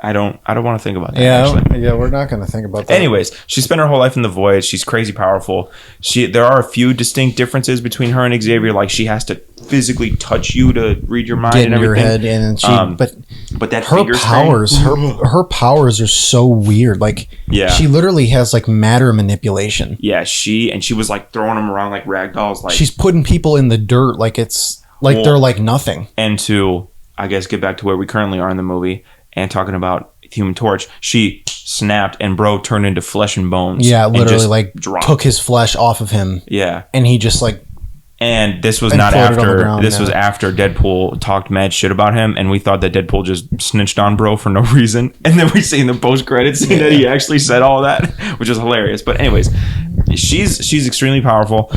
I don't want to think about that. Yeah, actually. yeah, we're not going to think about that. Anyways, she spent her whole life in the void. She's crazy powerful. There are a few distinct differences between her and Xavier. Like, she has to physically touch you to read your mind get and in your everything. head, and she, But that her finger powers, her powers are so weird. Like, Yeah. she literally has like matter manipulation. Yeah, she was like throwing them around like rag dolls. Like, She's putting people in the dirt like it's like Well, they're like nothing. and to, I guess, get back to where we currently are in the movie and talking about Human Torch, she snapped and bro turned into flesh and bones. Yeah, and literally just like dropped. took his flesh off of him, Yeah. and he just like And this was And not floated on the after. ground, This was yeah. after Deadpool talked mad shit about him, and we thought that Deadpool just snitched on bro for no reason. And then we see in the post credits scene that he actually said all that, which is hilarious. But anyways, she's extremely powerful.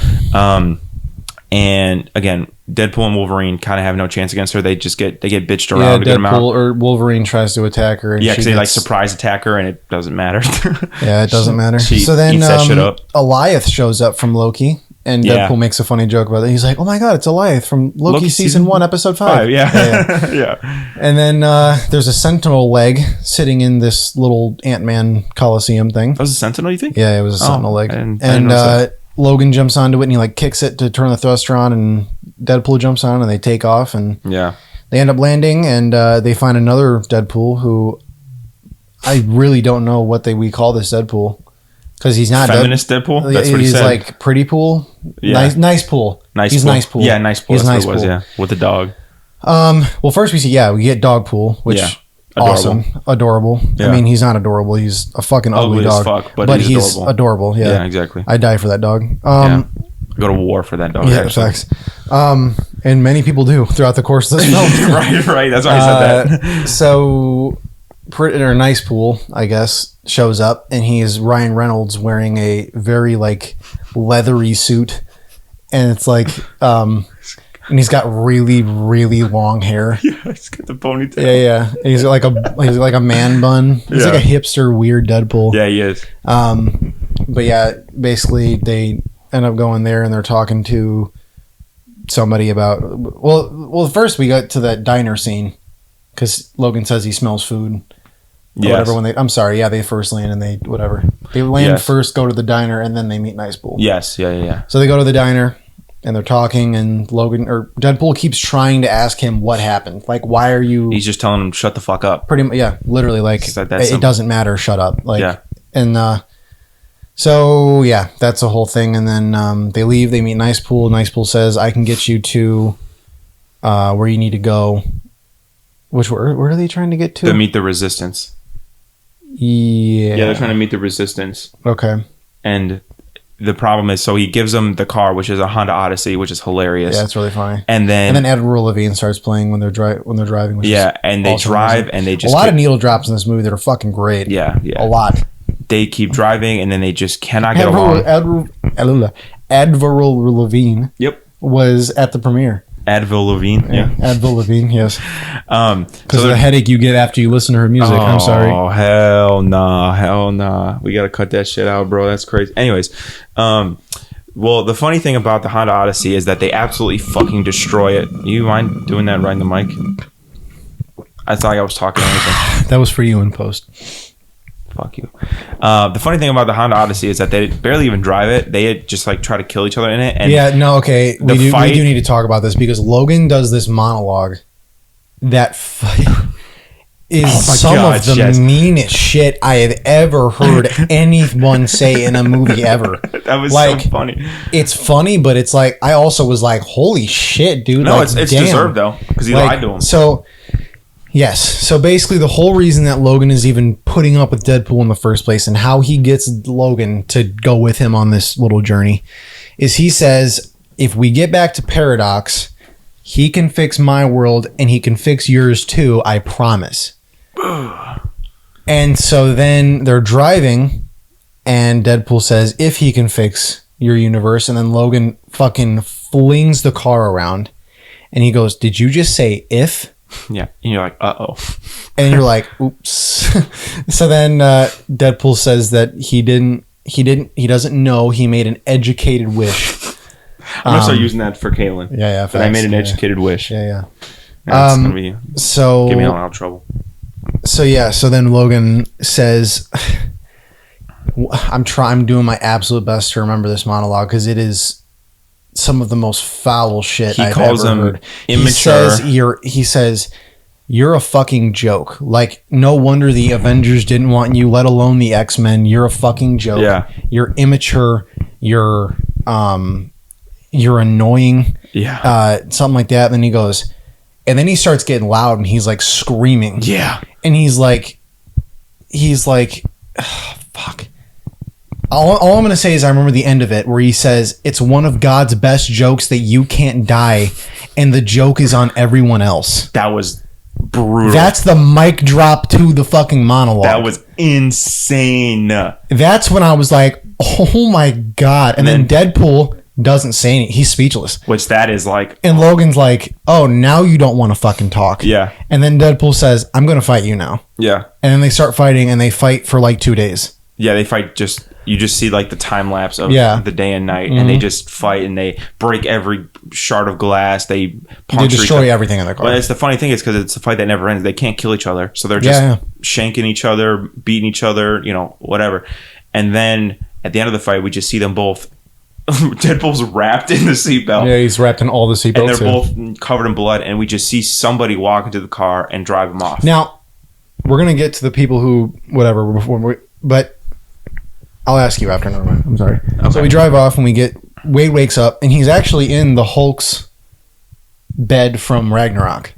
And again, Deadpool and Wolverine kind of have no chance against her. They get bitched yeah, around a good amount. Deadpool or Wolverine tries to attack her, and Yeah, she because they like gets- surprise attack her, and it doesn't matter. Yeah, it doesn't matter. She So then eats that shit up. Eliath shows up from Loki, and Yeah. Deadpool makes a funny joke about it. He's like, "Oh my god, it's Eliath from Loki season 1, episode 5." Yeah. Yeah. And then there's a Sentinel leg sitting in this little Ant-Man Coliseum thing. That was a Sentinel, you think? Yeah, it was a Sentinel leg. I didn't And notice that. Logan jumps onto it, and he like kicks it to turn the thruster on, and Deadpool jumps on, and they take off, and Yeah. they end up landing, and they find another Deadpool who I really don't know what we call this Deadpool, because he's not Feminist Deadpool? That's what he he's said. like pretty pool. Yeah. Nice pool. He's pool. nice pool. Yeah, nice pool. He's That's nice what it was, pool. yeah. With the dog. Well, first we get dog pool, which Yeah. Adorable. awesome, adorable. Yeah. I mean, he's not adorable. He's a fucking ugly Ugly as dog. fuck, but he's adorable. Yeah. Yeah, exactly. I die for that dog. Yeah. Go to war for that dog. Yeah, actually. facts. And many people do throughout the course of this film. right. That's why I said that. So, nice pool, I guess, shows up, and he's Ryan Reynolds wearing a very like leathery suit, and it's like, and he's got really, really long hair. Yeah, he's got the ponytail. Yeah. And he's like a man bun. He's like a hipster, weird Deadpool. Yeah, he is. But yeah, basically they end up going there, and they're talking to somebody about. Well, first we got to that diner scene because Logan says he smells food. Or Yes. whatever. I'm sorry. Yeah, they first land and they land Yes. first, go to the diner, and then they meet Nice Pool. Yes. Yeah. So they go to the diner and they're talking, and Deadpool keeps trying to ask him what happened. Like, why are you? He's just telling him, shut the fuck up. Pretty much, yeah, literally, like It's like that it simple. doesn't matter. Shut up. Like, Yeah. and so yeah, that's the whole thing. And then they leave. They meet Nice Pool. Nice Pool says, "I can get you to where you need to go." where are they trying to get to? To meet the resistance. Yeah. Yeah, they're trying to meet the resistance. Okay. And the problem is, so he gives them the car, which is a Honda Odyssey, which is hilarious. Yeah, it's really funny. And then Admiral Levine starts playing when they're driving. Which yeah, and they drive, amazing. and they just a lot of needle drops in this movie that are fucking great. Yeah. A lot. They keep driving, and then they just cannot get along. Admiral Levine. Yep. Was at the premiere. Advil Levine. Yeah. Advil Levine. Yes. Because of the they're- headache you get after you listen to her music. I'm sorry. Oh, hell nah. We got to cut that shit out, bro. That's crazy. Anyways, well, the funny thing about the Honda Odyssey is that they absolutely fucking destroy it. You mind doing that right in the mic? I thought I was talking anything. That was for you in post. Fuck you. The funny thing about the Honda Odyssey is that they barely even drive it. They just like try to kill each other in it. And yeah, no, okay. We do fight- need to talk about this because Logan does this monologue that is some of the meanest shit I have ever heard anyone say in a movie ever. That was like, so funny. It's funny, but it's like I also was like, holy shit, dude. No, like, it's damn. deserved though because he lied to him. So yes. So basically the whole reason that Logan is even putting up with Deadpool in the first place and how he gets Logan to go with him on this little journey is he says, if we get back to Paradox, he can fix my world and he can fix yours too, I promise. And so then they're driving and Deadpool says, if he can fix your universe, and then Logan fucking flings the car around and he goes, did you just say if? Yeah, and you're like, uh-oh. And you're like, oops. So then Deadpool says that he doesn't know he made an educated wish. I'm gonna start using that for Kaylin. Yeah. That I made an educated wish. Yeah. That's gonna be so give me a lot of trouble. So then Logan says, I'm doing my absolute best to remember this monologue because it is some of the most foul shit I've ever heard. Immature. He says, you're a fucking joke. Like, no wonder the Avengers didn't want you, let alone the X-Men. You're a fucking joke. Yeah. You're immature. You're annoying. Yeah. Something like that. And then he goes, and then he starts getting loud and he's like screaming. Yeah. And he's like, ugh, fuck. All I'm going to say is I remember the end of it where he says, it's one of God's best jokes that you can't die. And the joke is on everyone else. That was brutal. That's the mic drop to the fucking monologue. That was insane. That's when I was like, oh my God. And then Deadpool doesn't say anything. He's speechless. Which that is like. And Logan's like, oh, now you don't want to fucking talk. Yeah. And then Deadpool says, I'm going to fight you now. Yeah. And then they start fighting and they fight for like 2 days. Yeah, they fight you just see like the time lapse of the day and night, and they just fight and they break every shard of glass. They destroy everything in their car. But it's the funny thing is because it's a fight that never ends. They can't kill each other, so they're just shanking each other, beating each other, whatever. And then at the end of the fight, we just see them both. Deadpool's wrapped in the seatbelt. Yeah, he's wrapped in all the seatbelts. And they're both covered in blood, and we just see somebody walk into the car and drive them off. Now, we're gonna get to the people who but I'll ask you after. Never mind. I'm sorry. Okay. So we drive off and Wade wakes up and he's actually in the Hulk's bed from Ragnarok.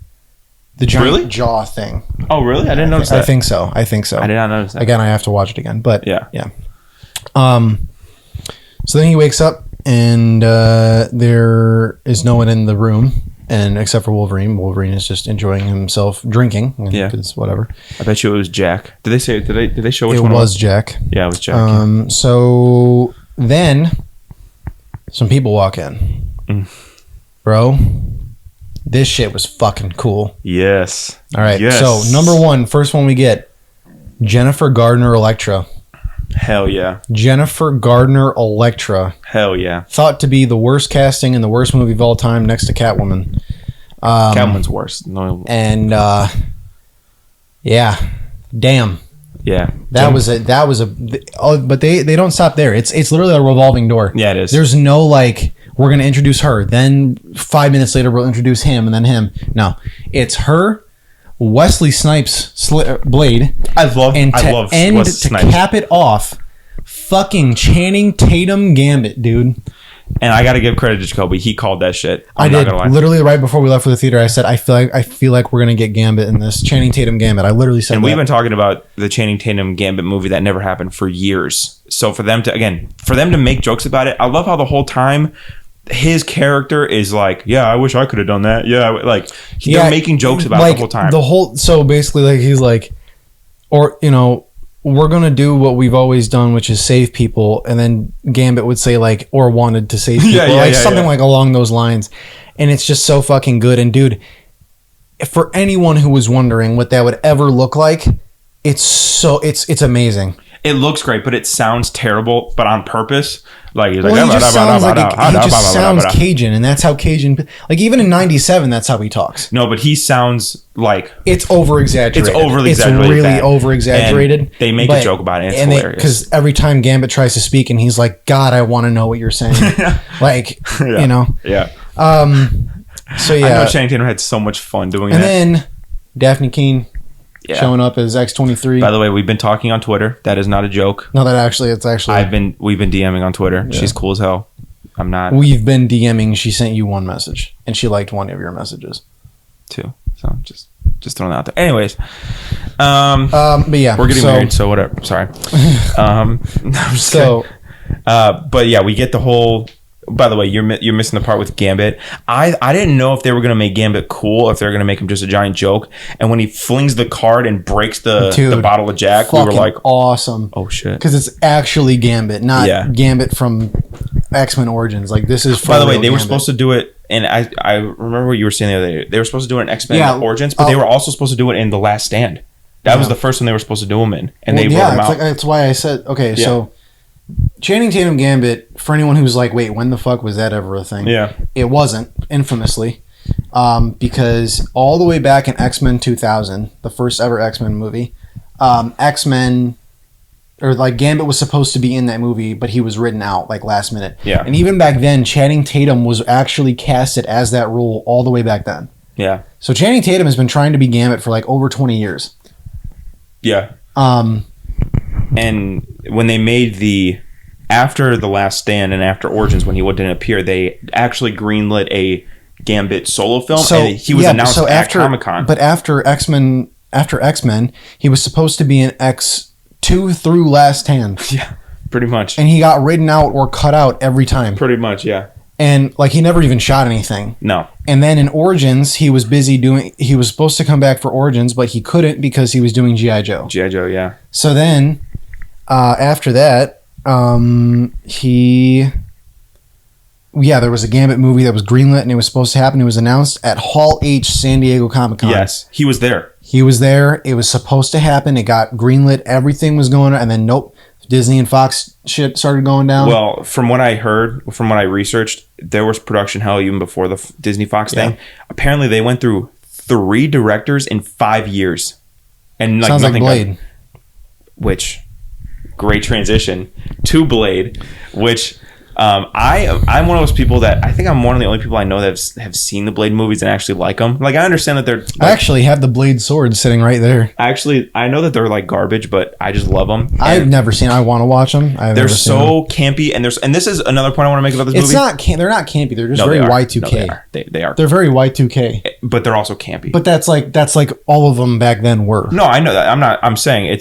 The giant jaw thing. Oh, really? I didn't notice that. I think so. I did not notice that. Again, I have to watch it again. But yeah. So then he wakes up and there is no one in the room, and except for Wolverine. Wolverine is just enjoying himself drinking. Because whatever. I bet you it was Jack. Did they say? Did they show which one? It was Jack. Yeah, it was Jack. So then some people walk in. Bro, this shit was fucking cool. Yes. All right. Yes. So number one, first one we get, Jennifer Gardner Elektra. Hell yeah. Jennifer Gardner Elektra. Hell yeah. Thought to be the worst casting in the worst movie of all time next to Catwoman. Catwoman's worse. No. And yeah. Damn. Yeah. But they don't stop there. It's literally a revolving door. Yeah, it is. There's no like, we're going to introduce her, then 5 minutes later we'll introduce him, and then him. No. It's her, Wesley Snipes Blade. I love Wesley Snipes. To cap it off, fucking Channing Tatum Gambit, dude. And I got to give credit to Jacoby. He called that shit. I did. Literally right before we left for the theater, I said, I feel like we're going to get Gambit in this. Channing Tatum Gambit. I literally said and that. we've been talking about the Channing Tatum Gambit movie that never happened for years. So for them to make jokes about it, I love how the whole time his character is like, yeah, I wish I could have done that. Yeah, like they're making jokes about it the whole time. So basically, like he's like, or we're going to do what we've always done, which is save people. And then Gambit would say like, or wanted to save people, something like along those lines. And it's just so fucking good. And dude, for anyone who was wondering what that would ever look like, it's amazing. It looks great, but it sounds terrible, but on purpose. Like he's he just sounds Cajun, and that's how Cajun. Like even in '97, that's how he talks. No, but he sounds like it's over exaggerated. It's really over exaggerated. They make a joke about it. And it's hilarious because every time Gambit tries to speak, and he's like, "God, I want to know what you're saying." Like Yeah. So yeah, I know Channing Tatum had so much fun doing that. And then Daphne Keane. Yeah. Showing up as X-23. By the way, we've been talking on Twitter. That is not a joke. No, it's actually. We've been DMing on Twitter. Yeah. She's cool as hell. I'm not. We've been DMing. She sent you one message, and she liked one of your messages. 2. So just throwing that out there. Anyways, but yeah, we're getting married, so whatever. Sorry. I'm just kidding. But yeah, we get the whole. By the way, you're missing the part with Gambit. I didn't know if they were going to make Gambit cool, if they were going to make him just a giant joke. And when he flings the card and breaks the bottle of Jack, we were like, awesome. Oh, shit. Because it's actually Gambit, not Gambit from X-Men Origins. Like, this is By the way, they were supposed to do it, and I remember what you were saying the other day. They were supposed to do it in X-Men Origins, but they were also supposed to do it in The Last Stand. That was the first one they were supposed to do him in. And they wrote him out. That's why I said, okay, so... Channing Tatum Gambit, for anyone who's like, wait, when the fuck was that ever a thing? Yeah. It wasn't, infamously. Because all the way back in X-Men 2000, the first ever X-Men movie, X-Men, or like Gambit was supposed to be in that movie, but he was written out like last minute. Yeah. And even back then, Channing Tatum was actually casted as that role all the way back then. Yeah. So Channing Tatum has been trying to be Gambit for like over 20 years. Yeah. And when they made after The Last Stand and after Origins, when he didn't appear, they actually greenlit a Gambit solo film. So, and he was announced at Comic-Con. But after X-Men, he was supposed to be in X2 through Last Stand. Yeah, pretty much. And he got written out or cut out every time. Pretty much, yeah. And like he never even shot anything. No. And then in Origins, he was supposed to come back for Origins, but he couldn't because he was doing G.I. Joe. G.I. Joe, yeah. So then, after that, there was a Gambit movie that was greenlit and it was supposed to happen. It was announced at Hall H San Diego Comic-Con. Yes, he was there. It was supposed to happen. It got greenlit. Everything was going on. And then, nope, Disney and Fox shit started going down. Well, from what I heard, from what I researched, there was production hell even before the Disney Fox thing. Apparently, they went through 3 directors in 5 years. And sounds like Blade. Which... great transition to Blade, which I'm one of those people that I think I'm one of the only people I know that have seen the Blade movies and actually like them. Like I understand that they're. Like, I actually have the Blade sword sitting right there. I know that they're like garbage, but I just love them. I've never seen. I want to watch them. They're so campy, and this is another point I want to make about this movie. They're not campy. They're just very Y2K. No, they are. They're very Y2K, but they're also campy. But that's like all of them back then were. No, I know that. I'm saying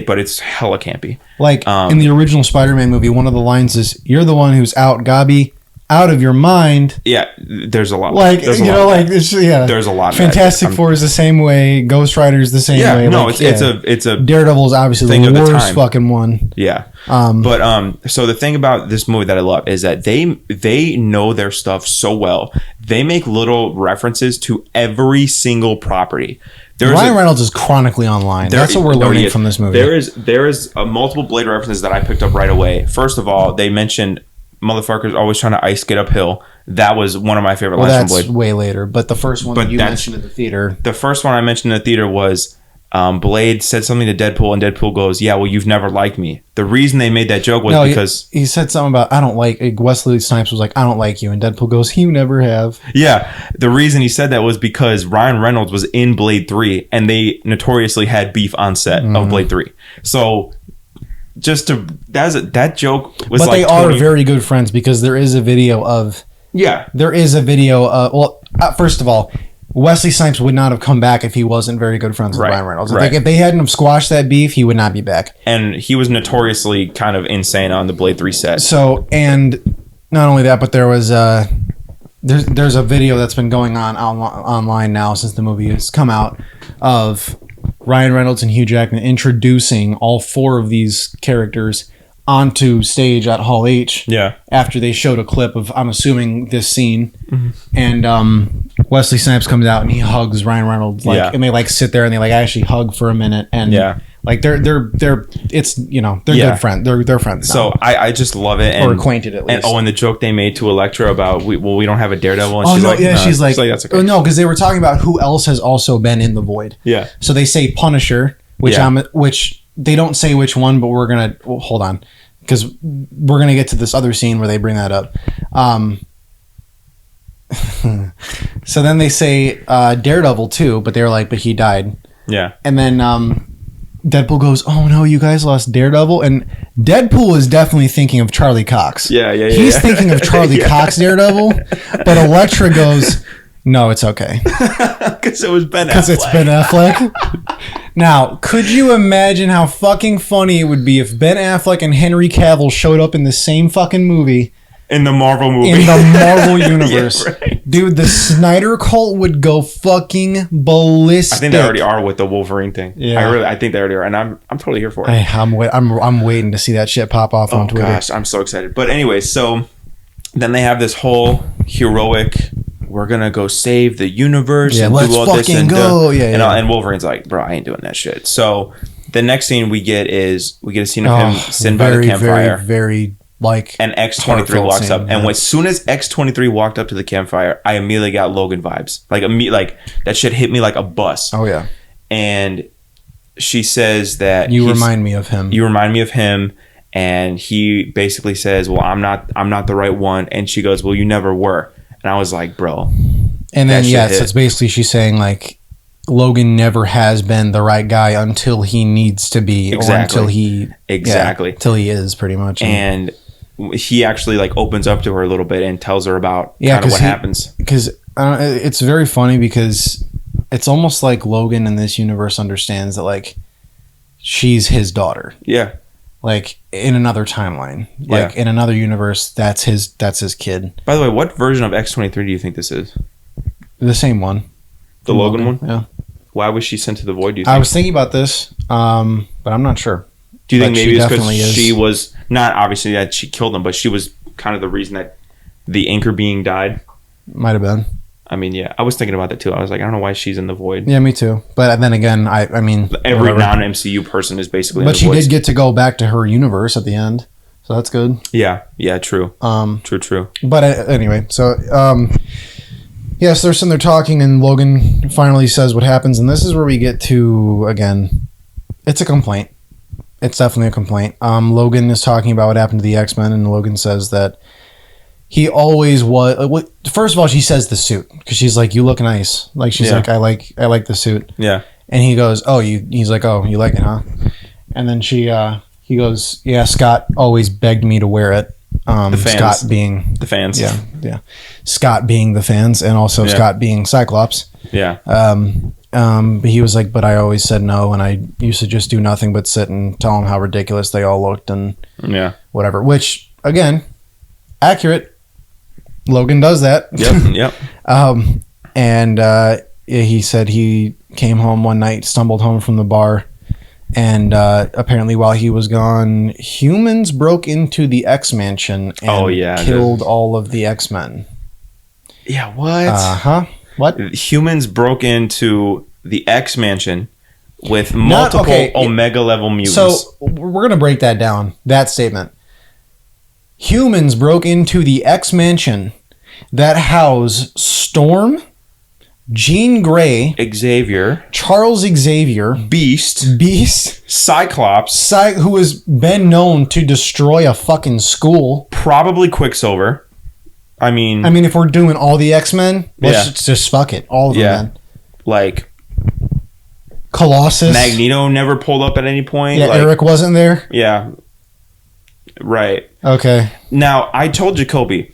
but it's hella campy. Like in the original Spider-Man movie, one of the lines is, "You're the one who's out, Gobby, out of your mind." Yeah, there's a lot. Like there's a lot. Fantastic Four is the same way. Ghost Rider is the same way. No, like, it's a Daredevil is obviously the worst fucking one. Yeah. So the thing about this movie that I love is that they know their stuff so well. They make little references to every single property. Ryan Reynolds is chronically online. That's what we're learning from this movie. There is multiple Blade references that I picked up right away. First of all, they mentioned motherfuckers always trying to ice skate uphill. That was one of my favorite lines from Blade. That's way later. But the first one that you mentioned in the theater. The first one I mentioned in the theater was Blade said something to Deadpool, and Deadpool goes, "Yeah, well, you've never liked me." The reason they made that joke was because he said something about I don't like. Wesley Snipes was like, "I don't like you," and Deadpool goes, "You never have." Yeah, the reason he said that was because Ryan Reynolds was in Blade 3, and they notoriously had beef on set of Blade 3. So that joke was but like they are very good friends because there is a video of first of all, Wesley Snipes would not have come back if he wasn't very good friends with Ryan Reynolds. Right. Like if they hadn't have squashed that beef, he would not be back. And he was notoriously kind of insane on the Blade 3 set. So, and not only that, but there was there's a video that's been going on online now since the movie has come out of Ryan Reynolds and Hugh Jackman introducing all 4 of these characters onto stage at Hall H. Yeah. After they showed a clip of, I'm assuming, this scene, and Wesley Snipes comes out and he hugs Ryan Reynolds, and they sit there and they actually hug for a minute, and they're it's they're good friends. They're friends. So I just love it, or acquainted at least. And the joke they made to Elektra about we don't have a Daredevil, and she's like that's okay. No, because they were talking about who else has also been in the Void. Yeah. So they say Punisher, which they don't say which one, but we're gonna hold on because we're gonna get to this other scene where they bring that up. So then they say Daredevil too, but they're like, but he died. Yeah. And then Deadpool goes, "Oh no, you guys lost Daredevil," and Deadpool is definitely thinking of Charlie Cox. Yeah. He's thinking of Charlie Cox Daredevil, but Elektra goes, "No, it's okay." Because it was Ben Affleck. Because it's Ben Affleck. Now, could you imagine how fucking funny it would be if Ben Affleck and Henry Cavill showed up in the same fucking movie? In the Marvel movie. In the Marvel universe. Yeah, right. Dude, the Snyder cult would go fucking ballistic. I think they already are with the Wolverine thing. Yeah. I think they already are. And I'm totally here for it. I'm waiting to see that shit pop off on Twitter. Oh gosh, I'm so excited. But anyway, so then they have this whole heroic, we're gonna go save the universe. Yeah, and let's do all fucking this and, go. And Wolverine's like, bro, I ain't doing that shit. So the next scene we get a scene of him sitting by the campfire. Very and X-23 walks up, and as soon as X-23 walked up to the campfire, I immediately got Logan vibes. Like that shit hit me like a bus. Oh yeah. And she says that you remind me of him. You remind me of him, and he basically says, "Well, I'm not the right one." And she goes, "Well, you never were." And I was like, "Bro." And then so it's basically she's saying like Logan never has been the right guy until he needs to be, or until he until he is pretty much. And he actually opens up to her a little bit and tells her about kind of what happens. Because it's very funny because it's almost like Logan in this universe understands that she's his daughter. Yeah. In another timeline, in another universe, that's his kid. By the way, what version of X-23 do you think this is? The same one. The Logan one? Yeah. Why was she sent to the Void, do you think? I was thinking about this, but I'm not sure. Do you think maybe it's because she was, not obviously that she killed him, but she was kind of the reason that the anchor being died? Might have been. I mean, yeah, I was thinking about that too. I was like, I don't know why she's in the Void. Yeah, me too. But then again, I mean, every non-MCU person is basically. But she did get to go back to her universe at the end, so that's good. Yeah, true. True. But anyway, so yes, they're sitting there talking, and Logan finally says what happens, and this is where we get to again. It's a complaint. It's definitely a complaint. Logan is talking about what happened to the X-Men, and Logan says that he always was. First of all, she says the suit because she's like, "You look nice." She's like, "I like the suit." Yeah. And he goes, "Oh, you." He's like, "Oh, you like it, huh?" And then he goes, "Yeah, Scott always begged me to wear it." The fans. Scott being the fans. Yeah. Scott being the fans, and also Scott being Cyclops. Yeah. But he was like, but I always said no, and I used to just do nothing but sit and tell them how ridiculous they all looked and whatever. Which again, accurate. Logan does that. Yep. And he said he came home one night, stumbled home from the bar, and apparently while he was gone, humans broke into the X Mansion and killed all of the X-Men. Yeah, what? What? Humans broke into the X Mansion with multiple Omega level mutants. So we're going to break that down, that statement. Humans broke into the X Mansion that house Storm, Jean Grey, Xavier, Charles Xavier, Beast, Cyclops, who has been known to destroy a fucking school. Probably Quicksilver. I mean, if we're doing all the X-Men, let's just fuck it. All of them, then. Colossus. Magneto never pulled up at any point. Yeah, Eric wasn't there. Yeah. Right. Okay. Now, I told Jacoby,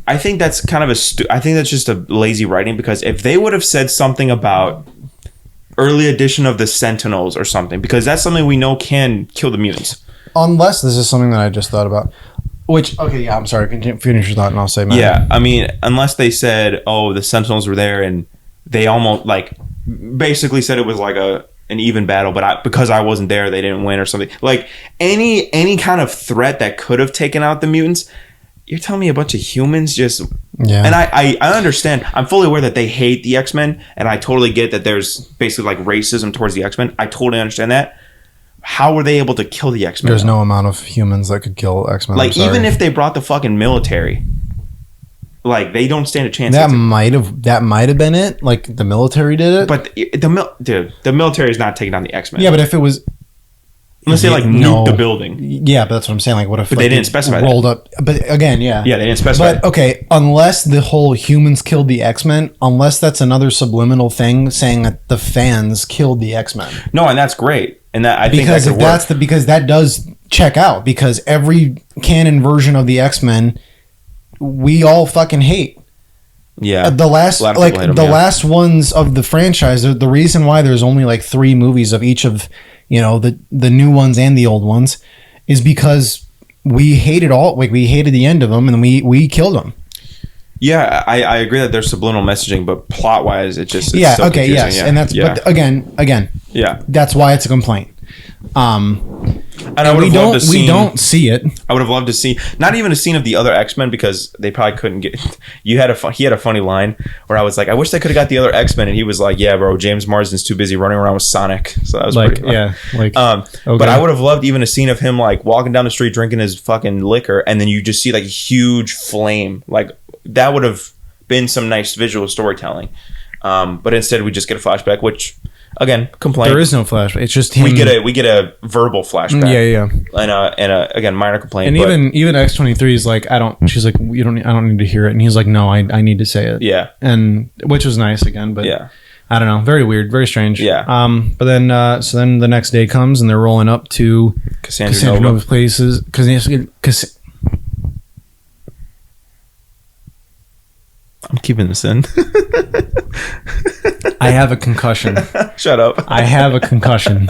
I think that's kind of I think that's just a lazy writing, because if they would have said something about early edition of the Sentinels or something, because that's something we know can kill the mutants. Unless this is something that I just thought about. Which, okay, yeah, I'm sorry. Finish your thought and I'll say mine. Yeah, I mean, unless they said, oh, the Sentinels were there and they almost, like, basically said it was like an even battle, but because I wasn't there, they didn't win or something. Like, any kind of threat that could have taken out the mutants, you're telling me a bunch of humans just... Yeah. And I understand. I'm fully aware that they hate the X-Men, and I totally get that there's basically, like, racism towards the X-Men. I totally understand that. How were they able to kill the X-Men? There's no amount of humans that could kill X-Men. Like, even if they brought the fucking military, like, they don't stand a chance. That might have been it. Like, the military did it. But the military is not taking down the X-Men. Yeah, but if it was... Unless they, like, nuke the building. Yeah, but that's what I'm saying. Like, what if... But they didn't specify rolled up... But, again, yeah. Yeah, they didn't specify. But, okay, unless the whole humans killed the X-Men, unless that's another subliminal thing saying that the fans killed the X-Men. No, and that's great. And that I think because that if that's because that does check out, because every canon version of the X-Men we all fucking hate. Yeah. The last last ones of the franchise, the reason why there's only like 3 movies of each of, you know, the new ones and the old ones is because we hated we hated the end of them and we killed them. Yeah, I agree that there's subliminal messaging, but plot wise, it's so okay, confusing. yes, yeah. and that's but again, yeah, that's why it's a complaint. And I would have loved to see. We don't see it. I would have loved to see not even a scene of the other X-Men, because they probably couldn't get. He had a funny line where I was like, I wish they could have got the other X-Men, and he was like, yeah, bro, James Marsden's too busy running around with Sonic. So that was like, pretty fun. Yeah, like, okay. But I would have loved even a scene of him like walking down the street drinking his fucking liquor, and then you just see like a huge flame. Like, that would have been some nice visual storytelling. But instead we just get a flashback, which again, complaint. There is no flashback. It's just him. We get a verbal flashback. Yeah. And again, minor complaint. And even X-23 is like, she's like, I don't need to hear it. And he's like, no, I need to say it. Yeah. And which was nice again, but yeah. I don't know. Very weird, very strange. Yeah. But then the next day comes and they're rolling up to Cassandra Nova's places. I'm keeping this in. I have a concussion. Shut up. I have a concussion.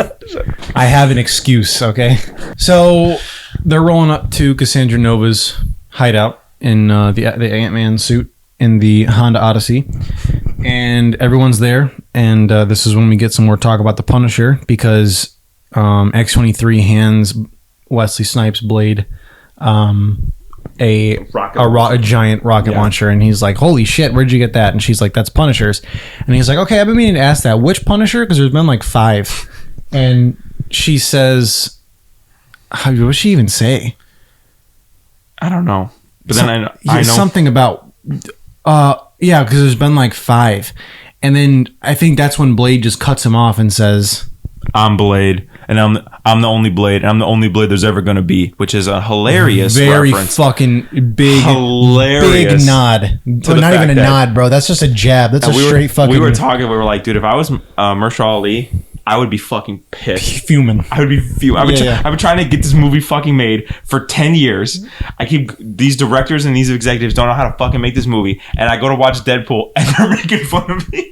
I have an excuse, okay? So they're rolling up to Cassandra Nova's hideout in the Ant-Man suit in the Honda Odyssey. And everyone's there. And this is when we get some more talk about the Punisher, because X-23 hands Wesley Snipes' blade a giant rocket launcher, and he's like, holy shit, where'd you get that? And she's like, that's Punisher's. And he's like, okay, I've been meaning to ask that, which Punisher, because there's been like 5. And she says, what does she even say? I don't know, but then I know something about yeah, because there's been like 5. And then I think that's when Blade just cuts him off and says, I'm Blade, and I'm the only Blade, and I'm the only Blade there's ever going to be, which is a hilarious very reference. Fucking big, hilarious big nod. Not even a nod, bro. That's just a jab. That's a straight fucking... We were talking, we were like, dude, if I was Mahershala Ali, I would be fucking pissed. Fuming. I would be fuming. I've been trying to get this movie fucking made for 10 years. These directors and these executives don't know how to fucking make this movie, and I go to watch Deadpool, and they're making fun of me.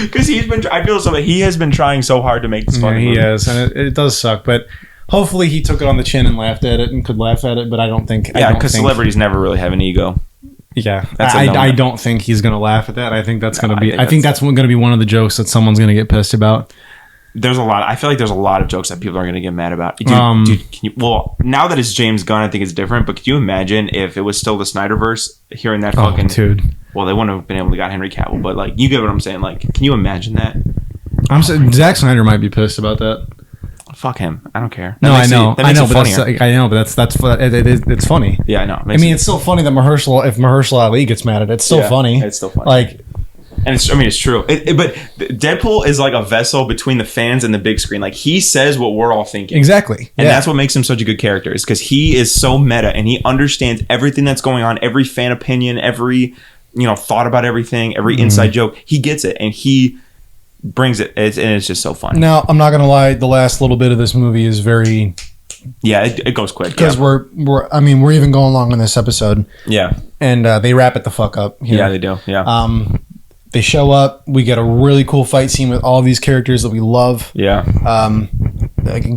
Because I feel so that he has been trying so hard to make this fucking movie. He has, and it does suck, but hopefully he took it on the chin and laughed at it and could laugh at it, but I don't think... Yeah, because celebrities never really have an ego. Yeah, I don't think he's going to laugh at that. I think that's going to be... I think that's going to be one of the jokes that someone's going to get pissed about. There's a lot. I feel like there's a lot of jokes that people are going to get mad about. Dude, can you... Well, now that it's James Gunn, I think it's different, but could you imagine if it was still the Snyderverse, hearing that fucking... dude. Well, they wouldn't have been able to get Henry Cavill, but like, you get what I'm saying. Like, can you imagine that? I'm saying Zack Snyder might be pissed about that. Fuck him. I don't care. No, I know. But it's funny. Yeah, I know. It's still funny that Mahershala Ali gets mad at it. It's still funny. It's still funny. Like, and it's true. But Deadpool is like a vessel between the fans and the big screen. Like, he says what we're all thinking. Exactly. And that's what makes him such a good character, is because he is so meta and he understands everything that's going on, every fan opinion, every thought about everything, every inside joke. He gets it and he brings it, and it's just so fun. Now, I'm not gonna lie, the last little bit of this movie is very Yeah, it goes quick. Because we're even going long on this episode. Yeah. And they wrap it the fuck up here. Yeah, they do. Yeah. They show up. We get a really cool fight scene with all these characters that we love. Yeah.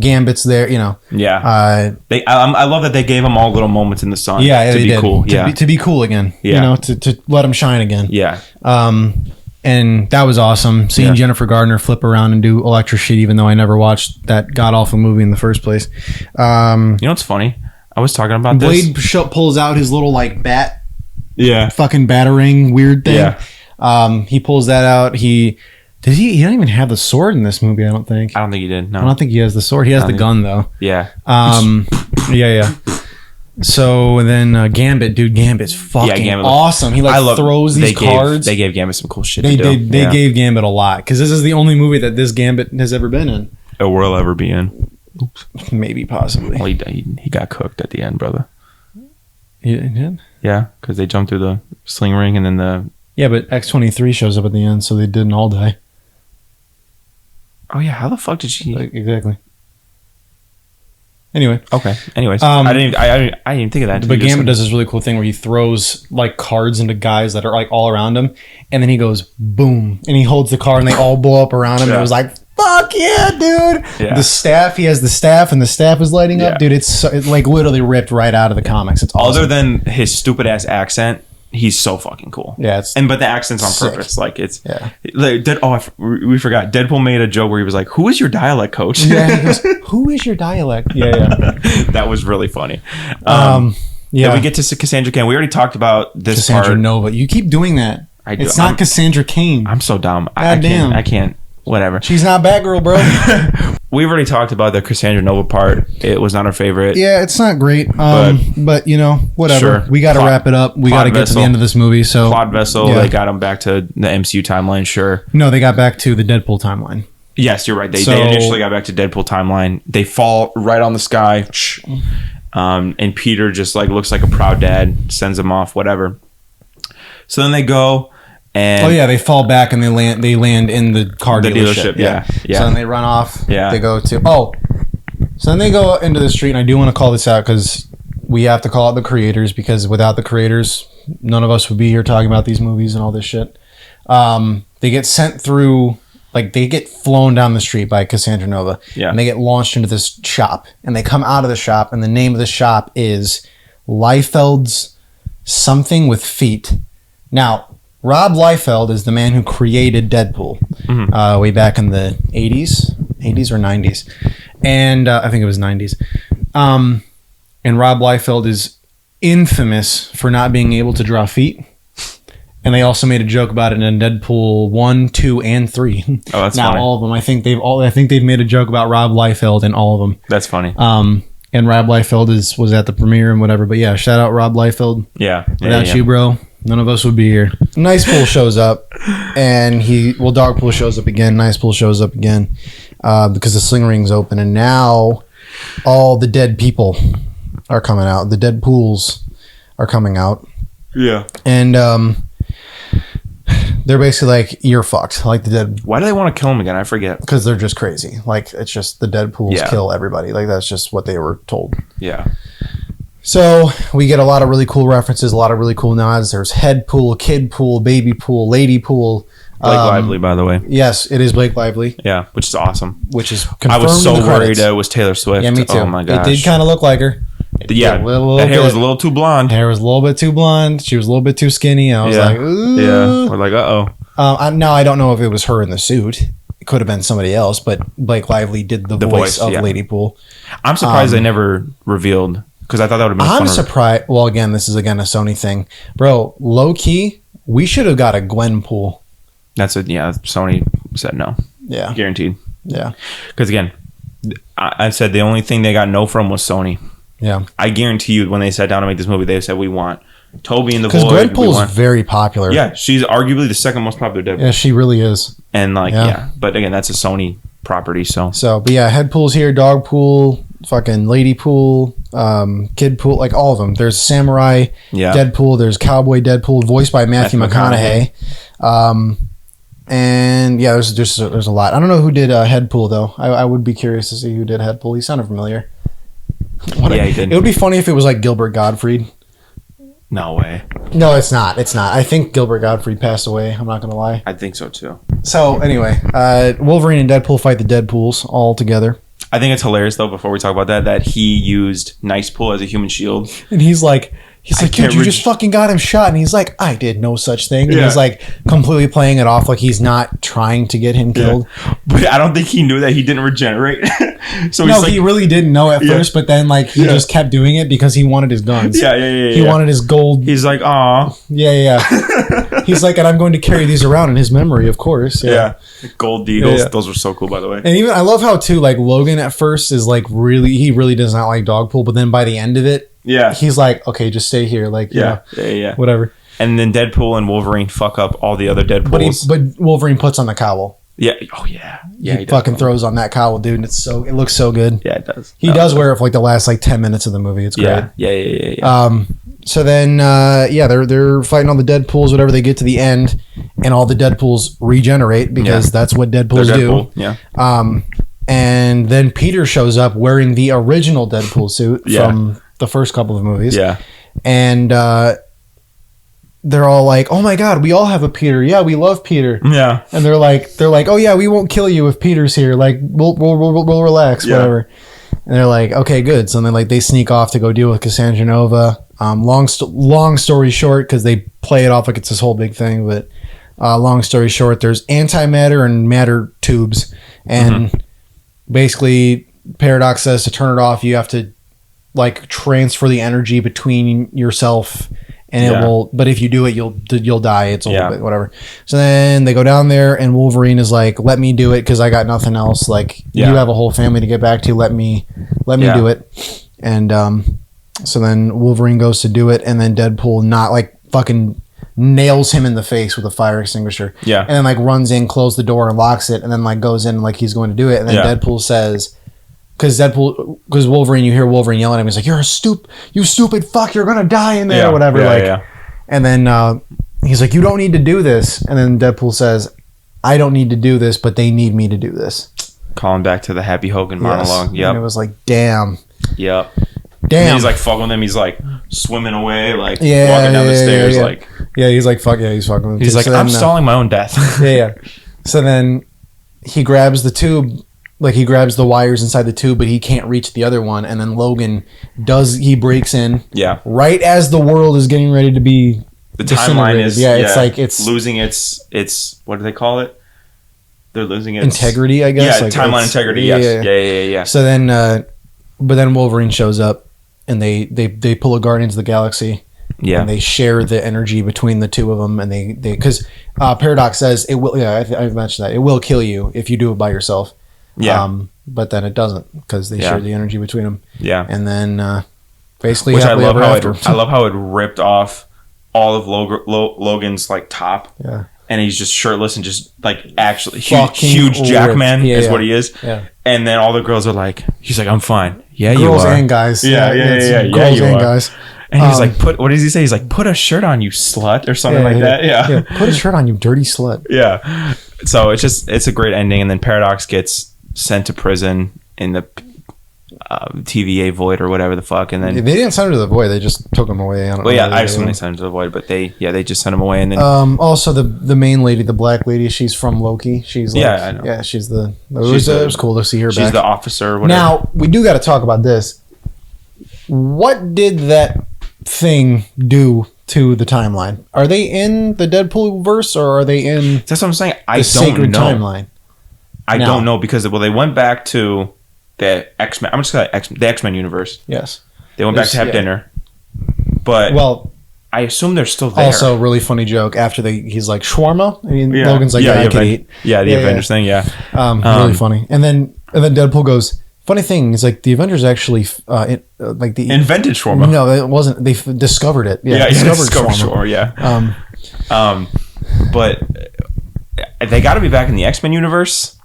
Gambit's there, you know. Yeah. I love that they gave them all little moments in the sun. Yeah, to be did. cool. To be cool again. Yeah. You know, to let them shine again. Yeah. And that was awesome. Seeing Jennifer Gardner flip around and do electric shit, even though I never watched that god awful movie in the first place. You know what's funny? I was talking about Blade this. pulls out his little like bat. Yeah. Fucking batarang weird thing. Yeah. He pulls that out. He don't even have the sword in this movie, I don't think. I don't think he did. No. I don't think he has the sword. He has the gun though. Yeah. Yeah. So then Gambit's fucking awesome. He throws these cards. They gave Gambit some cool shit They to do. They gave Gambit a lot because this is the only movie that this Gambit has ever been in. Or will ever be in. Oops. Maybe, possibly. Well, he got cooked at the end, brother. He did? Yeah, because they jumped through the sling ring and then the... Yeah, but X-23 shows up at the end, so they didn't all die. Oh, yeah. How the fuck did she... Exactly. Anyway. Okay. Anyways, I didn't even think of that. But Gambit does this really cool thing where he throws like cards into guys that are like all around him, and then he goes boom, and he holds the card, and they all blow up around him. Yeah. And it was like, fuck yeah, dude! Yeah. The staff, he has the staff, and the staff is lighting up, dude. It's like literally ripped right out of the comics. It's awesome. Other than his stupid ass accent, he's so fucking cool. Yeah, but the accent's on purpose. Like it's we forgot. Deadpool made a joke where he was like, "Who is your dialect coach?" Yeah, he goes, "Who is your dialect?" Yeah. That was really funny. Then we get to Cassandra Cain. We already talked about this Cassandra Nova. You keep doing that. It's not Cassandra Cain. I'm so dumb. I can't. Whatever. She's not Batgirl, bro. We've already talked about the Cassandra Nova part. It was not our favorite. Yeah, it's not great. But you know, whatever. Sure. We got to wrap it up. We got to get to the end of this movie. So plot vessel. Yeah. They got them back to the MCU timeline. Sure. No, they got back to the Deadpool timeline. Yes, you're right. They initially got back to Deadpool timeline. They fall right on the sky. And Peter just like looks like a proud dad. Sends them off. Whatever. So then they go. And they fall back and they land in the car dealership. Yeah. So then they run off. Yeah. They go to so then they go into the street, and I do want to call this out because we have to call out the creators, because without the creators, none of us would be here talking about these movies and all this shit. They get sent through, like they get flown down the street by Cassandra Nova. Yeah. And they get launched into this shop, and they come out of the shop, and the name of the shop is Liefeld's something with feet. Now, Rob Liefeld is the man who created Deadpool way back in the 80s or 90s. And I think it was 90s. And Rob Liefeld is infamous for not being able to draw feet. And they also made a joke about it in Deadpool 1, 2, and 3. Oh, that's not funny. all of them. I think they've made a joke about Rob Liefeld in all of them. That's funny. And Rob Liefeld was at the premiere and whatever. But yeah, shout out Rob Liefeld. Yeah. Without you, bro, none of us would be here. Nicepool shows up, and Dogpool shows up again. Nicepool shows up again because the sling ring's open, and now all the dead people are coming out. The dead pools are coming out. Yeah. And they're basically like, you're fucked. Like the dead. Why do they want to kill him again? I forget. Because they're just crazy. Like, it's just the dead pools kill everybody. Like, that's just what they were told. Yeah. So we get a lot of really cool references, a lot of really cool nods. There's head pool, kid pool, baby pool, lady pool. Blake Lively, by the way. Yes, it is Blake Lively. Yeah, which is awesome. Which is confirmed. I was so in the worried it was Taylor Swift. Yeah, me too. Oh my gosh. It did kind of look like her. Yeah, that hair was a little too blonde. Hair was a little bit too blonde. She was a little bit too skinny. I was like, ooh. Yeah, we're like, uh-oh. Now, I don't know if it was her in the suit. It could have been somebody else, but Blake Lively did the voice of Lady Pool. I'm surprised they never revealed, because I thought that would have been I'm surprised. Well, again, this is a Sony thing. Bro, low key, we should have got a Gwen Pool. Sony said no. Yeah. Guaranteed. Yeah. Because again, I said the only thing they got no from was Sony. Yeah. I guarantee you when they sat down to make this movie, they said, we want Toby in the Void. Because Gwen Pool is very popular. Yeah. She's arguably the second most popular Deadpool. Yeah, she really is. And but again, that's a Sony property. So, but yeah, head pool's here, dog pool, fucking lady pool, kid pool, like all of them. There's samurai Deadpool, there's cowboy Deadpool, voiced by Matthew McConaughey. And yeah, there's a lot. I don't know who did head pool though. I would be curious to see who did head pool. He sounded familiar. Yeah, he did. It would be funny if it was like Gilbert Gottfried. No way. No, it's not. It's not. I think Gilbert Gottfried passed away. I'm not gonna lie. I think so too. So anyway, Wolverine and Deadpool fight the Deadpools all together. I think it's hilarious though. Before we talk about that he used Nice Pool as a human shield, And he's like, dude, you just fucking got him shot. And he's like, I did no such thing. And he's like completely playing it off like he's not trying to get him killed. But I don't think he knew that he didn't regenerate. So No, he's like, he really didn't know at first, but then like he just kept doing it because he wanted his guns. He wanted his gold. He's like, aw. Yeah. He's like, and I'm going to carry these around in his memory, of course. Yeah. Gold deagles. Yeah. Those were so cool, by the way. And even I love how too, like Logan at first is like he really does not like Dogpool, but then by the end of it, he's like, okay, just stay here, like yeah, whatever. And then Deadpool and Wolverine fuck up all the other Deadpools. But Wolverine puts on the cowl. Yeah. Oh yeah. Yeah. He fucking throws on that cowl, dude. And it looks so good. Yeah, it does. He does wear it for like the last like 10 minutes of the movie. It's great. Yeah. So then, they're fighting all the Deadpools, whatever. They get to the end, and all the Deadpools regenerate because that's what Deadpools do. Yeah. And then Peter shows up wearing the original Deadpool suit from the first couple of movies. Yeah. And they're all like, "Oh my God, we all have a Peter. Yeah, we love Peter." Yeah. And they're like, "Oh yeah, we won't kill you if Peter's here. Like, we'll relax, whatever." And they're like, "Okay, good." So then they sneak off to go deal with Cassandra Nova. Long story short, because they play it off like it's this whole big thing, but long story short, there's antimatter and matter tubes, and basically Paradox says to turn it off, you have to like transfer the energy between yourself. And it will, but if you do it, you'll die. It's a little bit, whatever. So then they go down there, and Wolverine is like, "Let me do it because I got nothing else. Like you have a whole family to get back to. Let me do it." And so then Wolverine goes to do it, and then Deadpool not like fucking nails him in the face with a fire extinguisher. Yeah. And then like runs in, closes the door, and locks it, and then like goes in like he's going to do it, and then Deadpool says. Because Wolverine, you hear Wolverine yelling at him. He's like, "You're you stupid fuck! You're gonna die in there, or whatever." And then he's like, "You don't need to do this." And then Deadpool says, "I don't need to do this, but they need me to do this." Calling back to the Happy Hogan monologue. Yep. And it was like, damn. Yep. Damn. And he's like fucking with him. He's like swimming away, like walking down the stairs, like. Yeah, he's like, fuck yeah, he's fucking with him. He's like, I'm stalling my own death. Yeah. So then he grabs the tube. Like he grabs the wires inside the tube, but he can't reach the other one. And then Logan he breaks in. Yeah. Right as the world is getting ready to be the timeline is it's like it's losing its what do they call it? They're losing its integrity, I guess. Yeah, like timeline integrity. Yes. Yeah. So then, but then Wolverine shows up, and they pull a Guardians of the Galaxy. Yeah. And they share the energy between the two of them, and they because Paradox says it will. Yeah, I've mentioned that it will kill you if you do it by yourself. Yeah. But then it doesn't because they share the energy between them. Yeah. And then basically, which I love how it ripped off all of Logan's like top. Yeah. And he's just shirtless and just like actually huge Jackman is what he is. Yeah. And then all the girls are like, he's like, I'm fine. Yeah, you are. Girls and guys. Yeah. Girls and guys. And he's like, what does he say? He's like, put a shirt on, you slut, or something like that. Yeah. Put a shirt on, you dirty slut. Yeah. So it's a great ending. And then Paradox gets sent to prison in the TVA void or whatever the fuck, and then they didn't send him to the void. They just took him away. I assume they sent him to the void, but they just sent him away. And then also the main lady, the black lady, she's from Loki. She's like, I know. Yeah, she's the. It was cool to see her back. She's the officer. Or whatever. Now we do got to talk about this. What did that thing do to the timeline? Are they in the Deadpool verse or are they in? That's what I'm saying. I don't sacred know. Timeline. I don't know because they went back to the X-Men. I'm just gonna the X-Men universe. Yes, they went back to have dinner, but I assume they're still there. Also, really funny joke after he's like shawarma. I mean, Logan's like, I can eat. Yeah, the Avengers thing. Yeah, really funny. And then Deadpool goes, funny thing is like the Avengers actually like the invented shawarma. No, it wasn't. They discovered it. Yeah, discovered shawarma. Yeah. But they got to be back in the X-Men universe.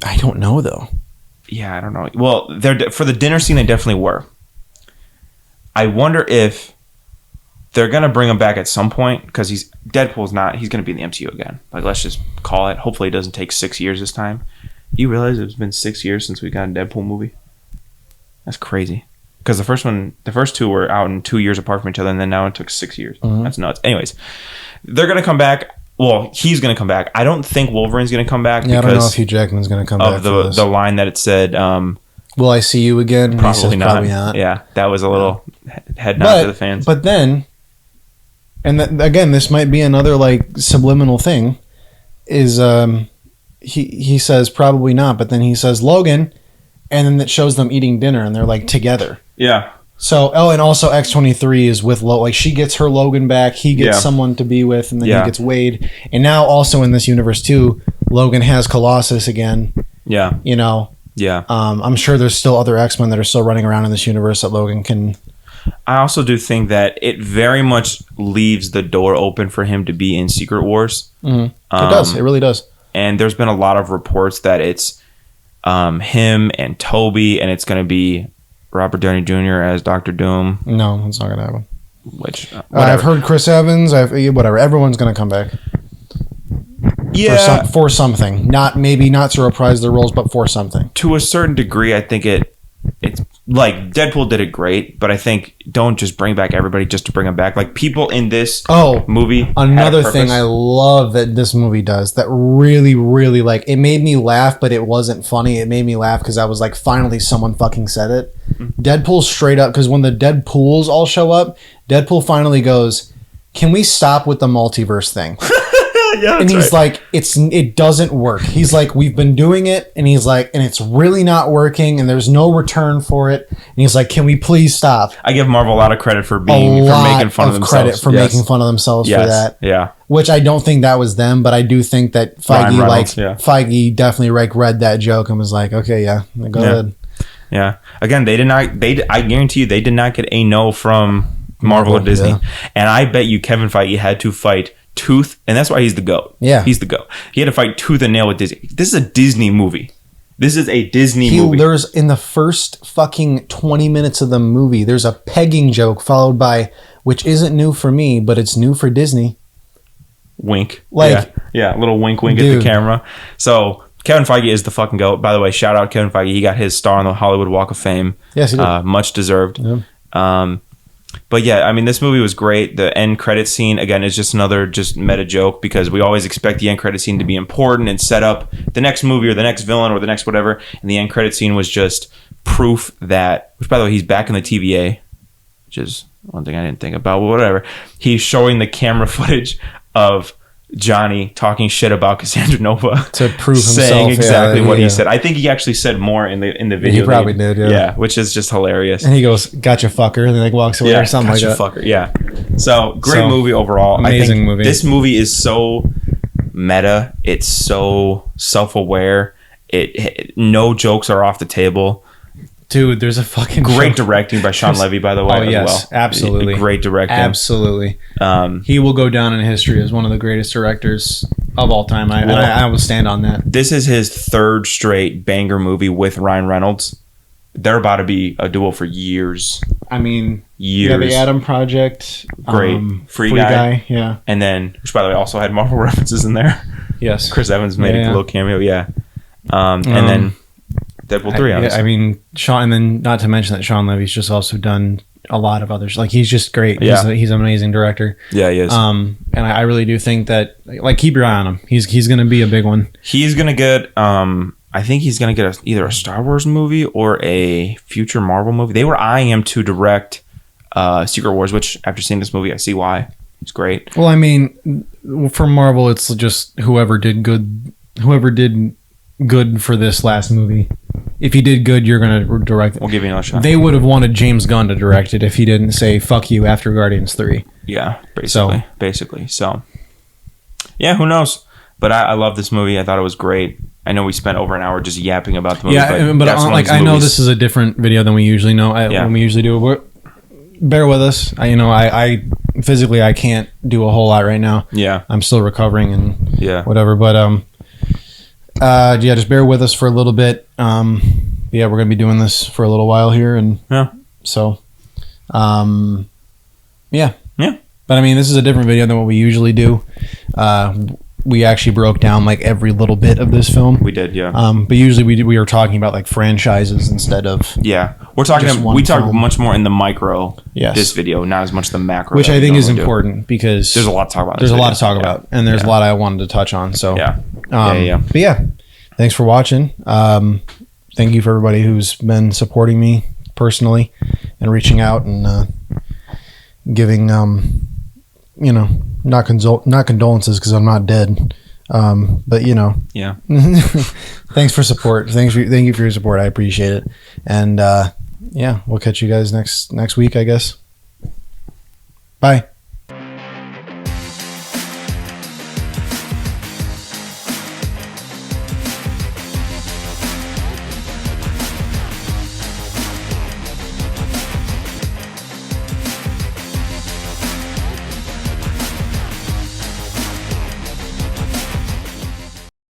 I don't know though. Yeah, I don't know. Well, they're for the dinner scene. They definitely were. I wonder if they're gonna bring him back at some point because Deadpool's not. He's gonna be in the MCU again. Like, let's just call it. Hopefully, it doesn't take 6 years this time. You realize it's been 6 years since we got a Deadpool movie? That's crazy. Because the first two were out in 2 years apart from each other, and then now it took 6 years. That's nuts. Anyways, they're gonna come back. Well, he's gonna come back. I don't think Wolverine's gonna come back. Yeah, I don't know if Hugh Jackman's gonna come back. Of the line that it said, "Will I see you again?" Probably not. Probably not. Yeah, that was a little head nod to the fans. But then, and again, this might be another like subliminal thing. Is he says probably not, but then he says Logan, and then it shows them eating dinner, and they're like together. Yeah. So, and also X-23 is with like she gets her Logan back, he gets someone to be with, and then he gets Wade. And now also in this universe too, Logan has Colossus again. Yeah. You know. Yeah. I'm sure there's still other X-Men that are still running around in this universe that Logan can. I also do think that it very much leaves the door open for him to be in Secret Wars. Mm-hmm. It does. It really does. And there's been a lot of reports that it's him and Toby, and it's going to be Robert Downey Jr. as Doctor Doom. No, it's not going to happen. Which I've heard Chris Evans. Whatever. Everyone's going to come back. Yeah, for something. Not to reprise their roles, but for something. To a certain degree, I think it's like Deadpool did it great, but I think don't just bring back everybody just to bring them back. Like people in this movie. Another thing I love that this movie does that really, really like it made me laugh, but it wasn't funny. It made me laugh because I was like, finally, someone fucking said it. Deadpool straight up, because when the Deadpools all show up, Deadpool finally goes, "Can we stop with the multiverse thing?" Yeah, and he's like, it doesn't work. He's like, we've been doing it, and he's like, and it's really not working, and there's no return for it. And he's like, can we please stop? I give Marvel a lot of credit for making fun of themselves. Credit for making fun of themselves for that. Yeah. Which I don't think that was them, but I do think that Feige definitely read that joke and was like, okay, go ahead. Yeah. Again, I guarantee you they did not get a no from Marvel or Disney. Yeah. And I bet you Kevin Feige had to fight tooth, and that's why he's the GOAT. Yeah. He's the GOAT. He had to fight tooth and nail with Disney. This is a Disney movie. There's in the first fucking 20 minutes of the movie, there's a pegging joke followed by, which isn't new for me, but it's new for Disney. Wink. Like, yeah, a little wink at the camera. So Kevin Feige is the fucking GOAT. By the way, shout out Kevin Feige. He got his star on the Hollywood Walk of Fame. Yes, he did. Much deserved. Yeah. But yeah, I mean, this movie was great. The end credit scene, again, is just another meta joke because we always expect the end credit scene to be important and set up the next movie or the next villain or the next whatever. And the end credit scene was just proof that, which by the way, he's back in the TVA, which is one thing I didn't think about, but whatever. He's showing the camera footage of Johnny talking shit about Cassandra Nova to prove himself, saying exactly what he said. I think he actually said more in the video. He probably did, yeah, which is just hilarious. And he goes, "Gotcha, fucker," and then like walks away or something like that. Fucker. Yeah. So great movie overall. Amazing movie. This movie is so meta. It's so self-aware. No jokes are off the table. Dude, there's a fucking great directing by Sean Levy, by the way. Oh yes, absolutely, great directing, absolutely. He will go down in history as one of the greatest directors of all time. I will stand on that. This is his third straight banger movie with Ryan Reynolds. They're about to be a duo for years. I mean, years. Yeah, the Adam Project, great, Free Guy, yeah, and then which by the way also had Marvel references in there. Yes, Chris Evans made a little cameo, and then Deadpool 3, I mean, Sean, and then not to mention that Sean Levy's just also done a lot of others. Like, he's just great. Yeah. He's an amazing director. Yeah, he is. And I really do think that, like, keep your eye on him. He's going to be a big one. He's going to get, I think he's going to get either a Star Wars movie or a future Marvel movie. They were eyeing him to direct Secret Wars, which after seeing this movie, I see why. It's great. Well, I mean, for Marvel, it's just whoever did good for this last movie. If he did good, you're going to direct it. We'll give you another shot. They would have wanted James Gunn to direct it if he didn't say fuck you after Guardians 3. Yeah, basically. So, yeah, who knows? But I love this movie. I thought it was great. I know we spent over an hour just yapping about the movie. Yeah, but like I know this is a different video than we usually know. When we usually do. Bear with us. I physically I can't do a whole lot right now. Yeah, I'm still recovering and whatever. But just bear with us for a little bit. We're gonna be doing this for a little while here, and so, But I mean, this is a different video than what we usually do. we actually broke down like every little bit of this film. We did, yeah. But usually we were talking about like franchises instead of Yeah, we're talking. Just one We talk film. much more in the micro. Yes. This video, not as much the macro. which that I we think is normally do. important because There's a lot to talk about. in there's this a lot video. to talk about, and there's a lot I wanted to touch on. So Yeah. But yeah, thanks for watching. Thank you for everybody who's been supporting me personally and reaching out and giving not condolences because I'm not dead. But Yeah. thanks for support. Thank you for your support. I appreciate it. And we'll catch you guys next week, I guess. Bye.